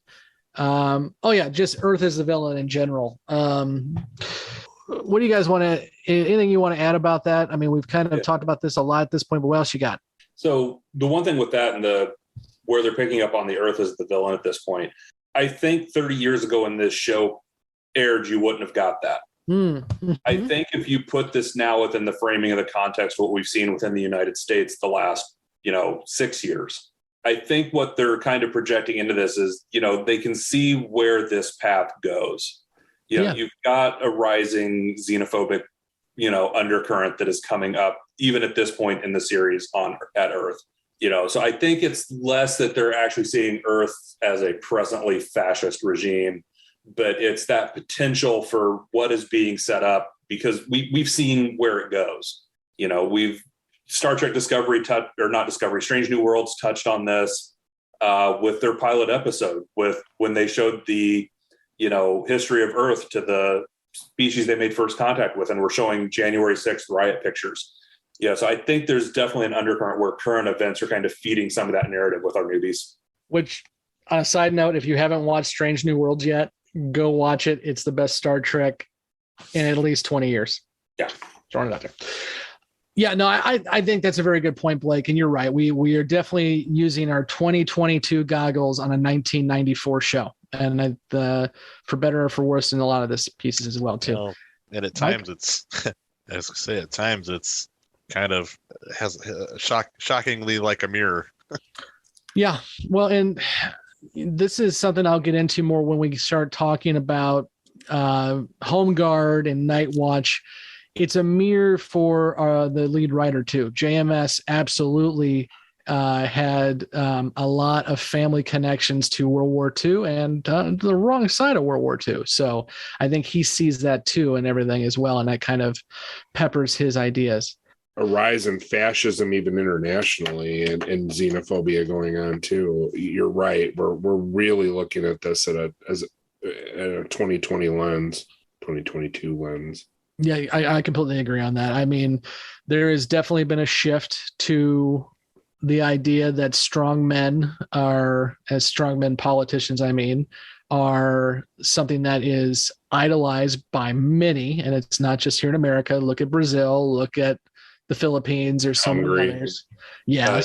Just Earth as the villain in general. What do you guys want to, anything you want to add about that? I mean, we've kind of talked about this a lot at this point, but what else you got? So the one thing with that and where they're picking up on the Earth as the villain at this point, I think 30 years ago when this show aired, you wouldn't have got that. Mm-hmm. I think if you put this now within the framing of the context, what we've seen within the United States the last, 6 years, I think what they're kind of projecting into this is, they can see where this path goes. You've got a rising xenophobic, undercurrent that is coming up even at this point in the series at Earth. So I think it's less that they're actually seeing Earth as a presently fascist regime, but it's that potential for what is being set up, because we've seen where it goes. Star Trek Discovery Strange New Worlds touched on this with their pilot episode, when they showed the history of Earth to the species they made first contact with, and we're showing January 6th riot pictures. So I think there's definitely an undercurrent where current events are kind of feeding some of that narrative with our newbies. Which, on a side note, if you haven't watched Strange New Worlds yet, go watch it. It's the best Star Trek in at least 20 years. Yeah. Throwing it out there. Yeah, no, I think that's a very good point, Blake. And you're right. We are definitely using our 2022 goggles on a 1994 show. And for better or for worse in a lot of this pieces as well, too. And at times it's, as I say, at times it's kind of has shockingly like a mirror. Yeah. Well, and this is something I'll get into more when we start talking about Home Guard and Night Watch. It's a mirror for the lead writer too. JMS absolutely had a lot of family connections to World War II and the wrong side of World War II. So I think he sees that too and everything as well. And that kind of peppers his ideas. A rise in fascism, even internationally, and xenophobia going on too. You're right. We're really looking at this at a 2020 lens, 2022 lens. Yeah, I completely agree on that. I mean, there has definitely been a shift to the idea that strongmen politicians, are something that is idolized by many. And it's not just here in America. Look at Brazil, look at the Philippines or some others. Yeah.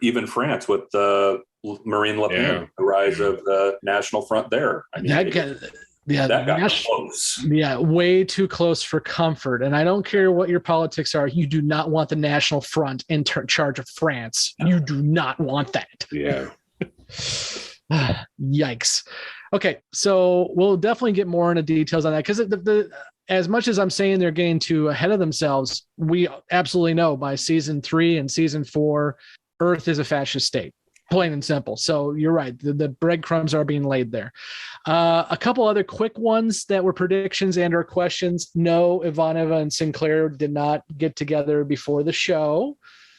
Even France with Marine Le Pen, the rise of the National Front there. That got close. Yeah, way too close for comfort. And I don't care what your politics are. You do not want the National Front in charge of France. You do not want that. Yeah. Yikes. Okay, so we'll definitely get more into details on that, because as much as I'm saying they're getting too ahead of themselves, we absolutely know by season 3 and season 4, Earth is a fascist state. Plain and simple. So you're right. The breadcrumbs are being laid there. A couple other quick ones that were predictions and or questions. No, Ivanova and Sinclair did not get together before the show.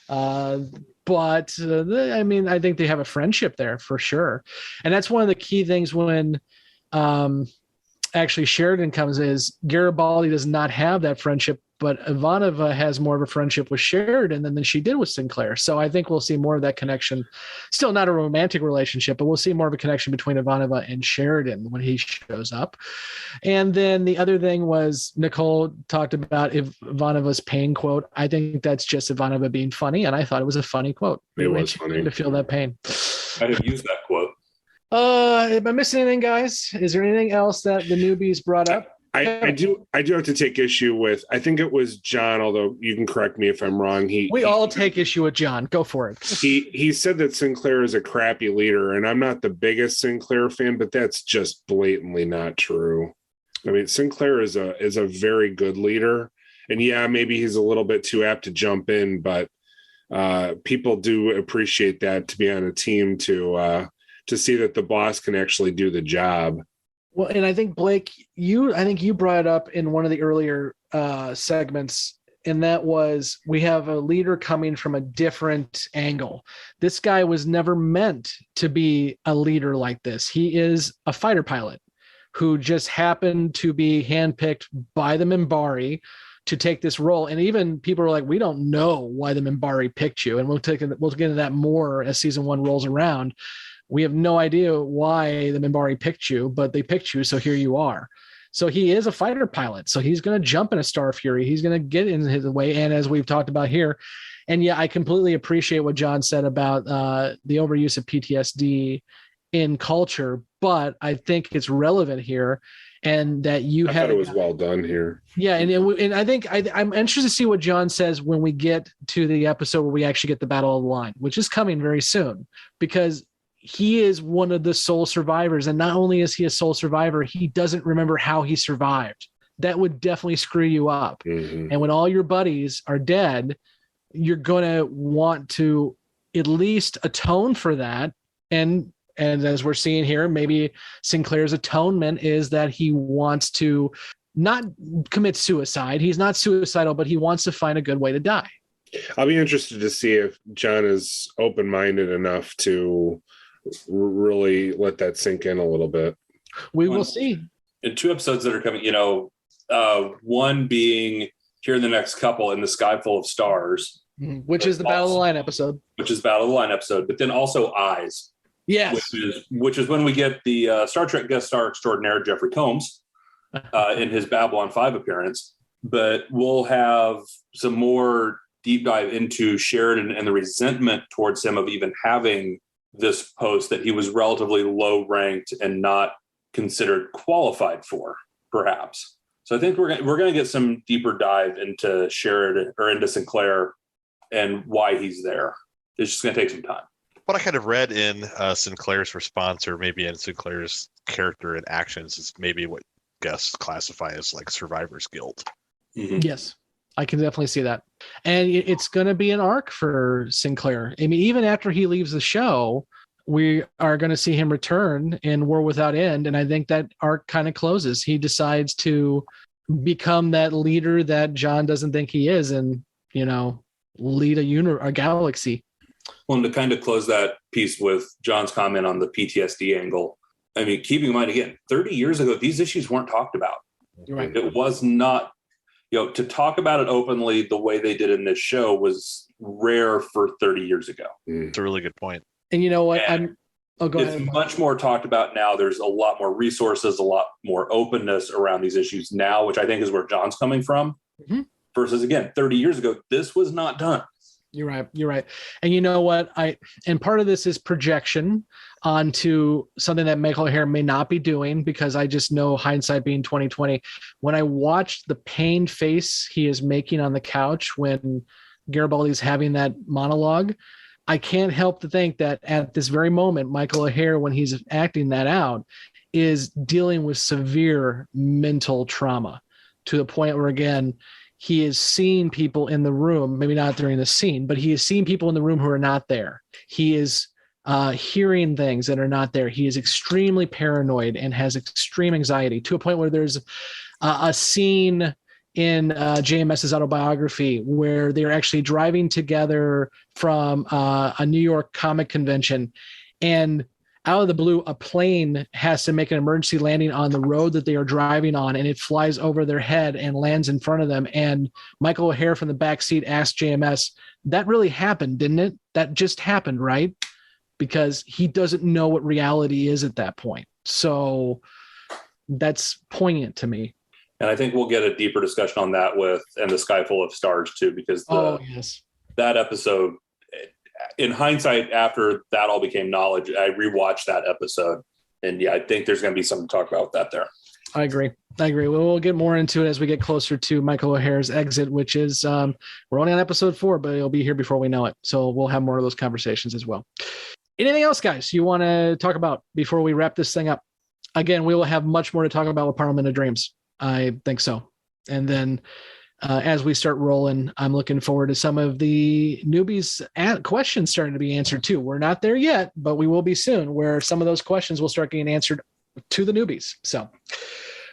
But I think they have a friendship there for sure. And that's one of the key things when actually Sheridan comes is Garibaldi does not have that friendship, but Ivanova has more of a friendship with Sheridan than she did with Sinclair. So I think we'll see more of that connection. Still not a romantic relationship, but we'll see more of a connection between Ivanova and Sheridan when he shows up. And then the other thing was Nicole talked about Ivanova's pain quote. I think that's just Ivanova being funny, and I thought it was a funny quote. It was funny to feel that pain. I didn't use that quote. Am I missing anything, guys? Is there anything else that the newbies brought up? I do have to take issue with, I think it was John, although you can correct me if I'm wrong. We all take issue with John. Go for it. He said that Sinclair is a crappy leader, and I'm not the biggest Sinclair fan, but that's just blatantly not true. I mean, Sinclair is a very good leader, and yeah, maybe he's a little bit too apt to jump in, but people do appreciate that, to be on a team to see that the boss can actually do the job. Well, and I think, Blake, you brought it up in one of the earlier segments, and that was we have a leader coming from a different angle. This guy was never meant to be a leader like this. He is a fighter pilot who just happened to be handpicked by the Minbari to take this role. And even people are like, we don't know why the Minbari picked you. And we'll get into that more as season 1 rolls around. We have no idea why the Minbari picked you, but they picked you. So here you are. So he is a fighter pilot. So he's going to jump in a Star Fury. He's going to get in his way. And as we've talked about here, and yeah, I completely appreciate what John said about the overuse of PTSD in culture, but I think it's relevant here. And that I thought it was well done here. Yeah, and I think I'm interested to see what John says when we get to the episode where we actually get the Battle of the Line, which is coming very soon, because he is one of the sole survivors. And not only is he a sole survivor, he doesn't remember how he survived. That would definitely screw you up. Mm-hmm. And when all your buddies are dead, you're going to want to at least atone for that. And as we're seeing here, maybe Sinclair's atonement is that he wants to not commit suicide. He's not suicidal, but he wants to find a good way to die. I'll be interested to see if John is open-minded enough to really let that sink in a little bit. We will see. In 2 episodes that are coming, one being here in the next couple in the Sky Full of Stars. Which is the Battle of the Line episode. But then also Eyes. Yes. Which is when we get the Star Trek guest star extraordinaire Jeffrey Combs in his Babylon 5 appearance. But we'll have some more deep dive into Sheridan and the resentment towards him of even having this post that he was relatively low ranked and not considered qualified for, perhaps. So I think we're going to get some deeper dive into Sheridan or into Sinclair and why he's there. It's just going to take some time. What I kind of read in Sinclair's response, or maybe in Sinclair's character and actions, is maybe what guests classify as like survivor's guilt. Mm-hmm. Yes, I can definitely see that. And it's going to be an arc for Sinclair. I mean, even after he leaves the show, we are going to see him return in War Without End. And I think that arc kind of closes. He decides to become that leader that John doesn't think he is and, lead a galaxy. Well, and to kind of close that piece with John's comment on the PTSD angle, I mean, keeping in mind, again, 30 years ago, these issues weren't talked about. Right. It was not, to talk about it openly the way they did in this show was rare for 30 years ago. It's a really good point. And you know what? Go ahead. It's much more talked about now. There's a lot more resources, a lot more openness around these issues now, which I think is where John's coming from. Mm-hmm. Versus, again, 30 years ago, this was not done. You're right. And you know what? And part of this is projection onto something that Michael O'Hare may not be doing, because I just know hindsight being 2020. When I watched the pained face he is making on the couch when Garibaldi's having that monologue, I can't help to think that at this very moment, Michael O'Hare, when he's acting that out, is dealing with severe mental trauma to the point where, again, he is seeing people in the room, maybe not during the scene, but he is seeing people in the room who are not there. He is hearing things that are not there. He is extremely paranoid and has extreme anxiety to a point where there's a scene in JMS's autobiography where they're actually driving together from a New York comic convention, and out of the blue, a plane has to make an emergency landing on the road that they are driving on, and it flies over their head and lands in front of them. And Michael O'Hare from the back seat asked JMS, "That really happened, didn't it? That just happened, right?" Because he doesn't know what reality is at that point. So that's poignant to me. And I think we'll get a deeper discussion on that and the Sky Full of Stars too, because that episode, in hindsight, after that all became knowledge, I rewatched that episode, and I think there's going to be something to talk about with that there. I agree. We'll get more into it as we get closer to Michael O'Hare's exit, which is we're only on episode 4, but it'll be here before we know it. So we'll have more of those conversations as well. Anything else, guys, you want to talk about before we wrap this thing up? Again, we will have much more to talk about with Parliament of Dreams. I think so. And then as we start rolling, I'm looking forward to some of the newbies questions starting to be answered too. We're not there yet, but we will be soon, where some of those questions will start getting answered to the newbies. So,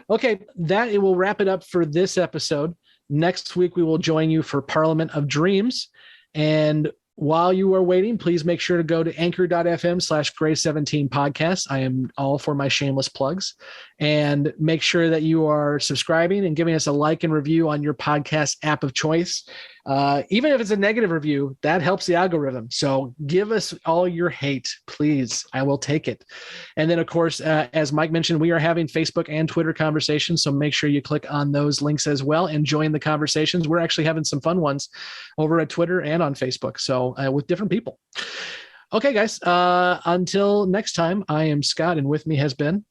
okay, it will wrap it up for this episode. Next week, we will join you for Parliament of Dreams. And While you are waiting, please make sure to go to anchor.fm/Gray17 podcast. I am all for my shameless plugs. And make sure that you are subscribing and giving us a like and review on your podcast app of choice. Even if it's a negative review, that helps the algorithm. So give us all your hate, please. I will take it. And then, of course, as Mike mentioned, we are having Facebook and Twitter conversations. So make sure you click on those links as well and join the conversations. We're actually having some fun ones over at Twitter and on Facebook. So with different people. Okay, guys. Until next time, I am Scott, and with me has been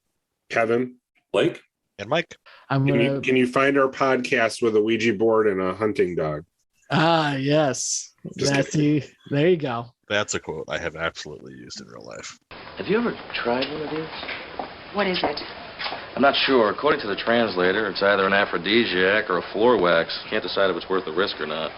Kevin, Blake, and Mike. Can you find our podcast with a Ouija board and a hunting dog? Yes. There you go. That's a quote I have absolutely used in real life. Have you ever tried one of these? What is it? I'm not sure. According to the translator, it's either an aphrodisiac or a floor wax. Can't decide if it's worth the risk or not.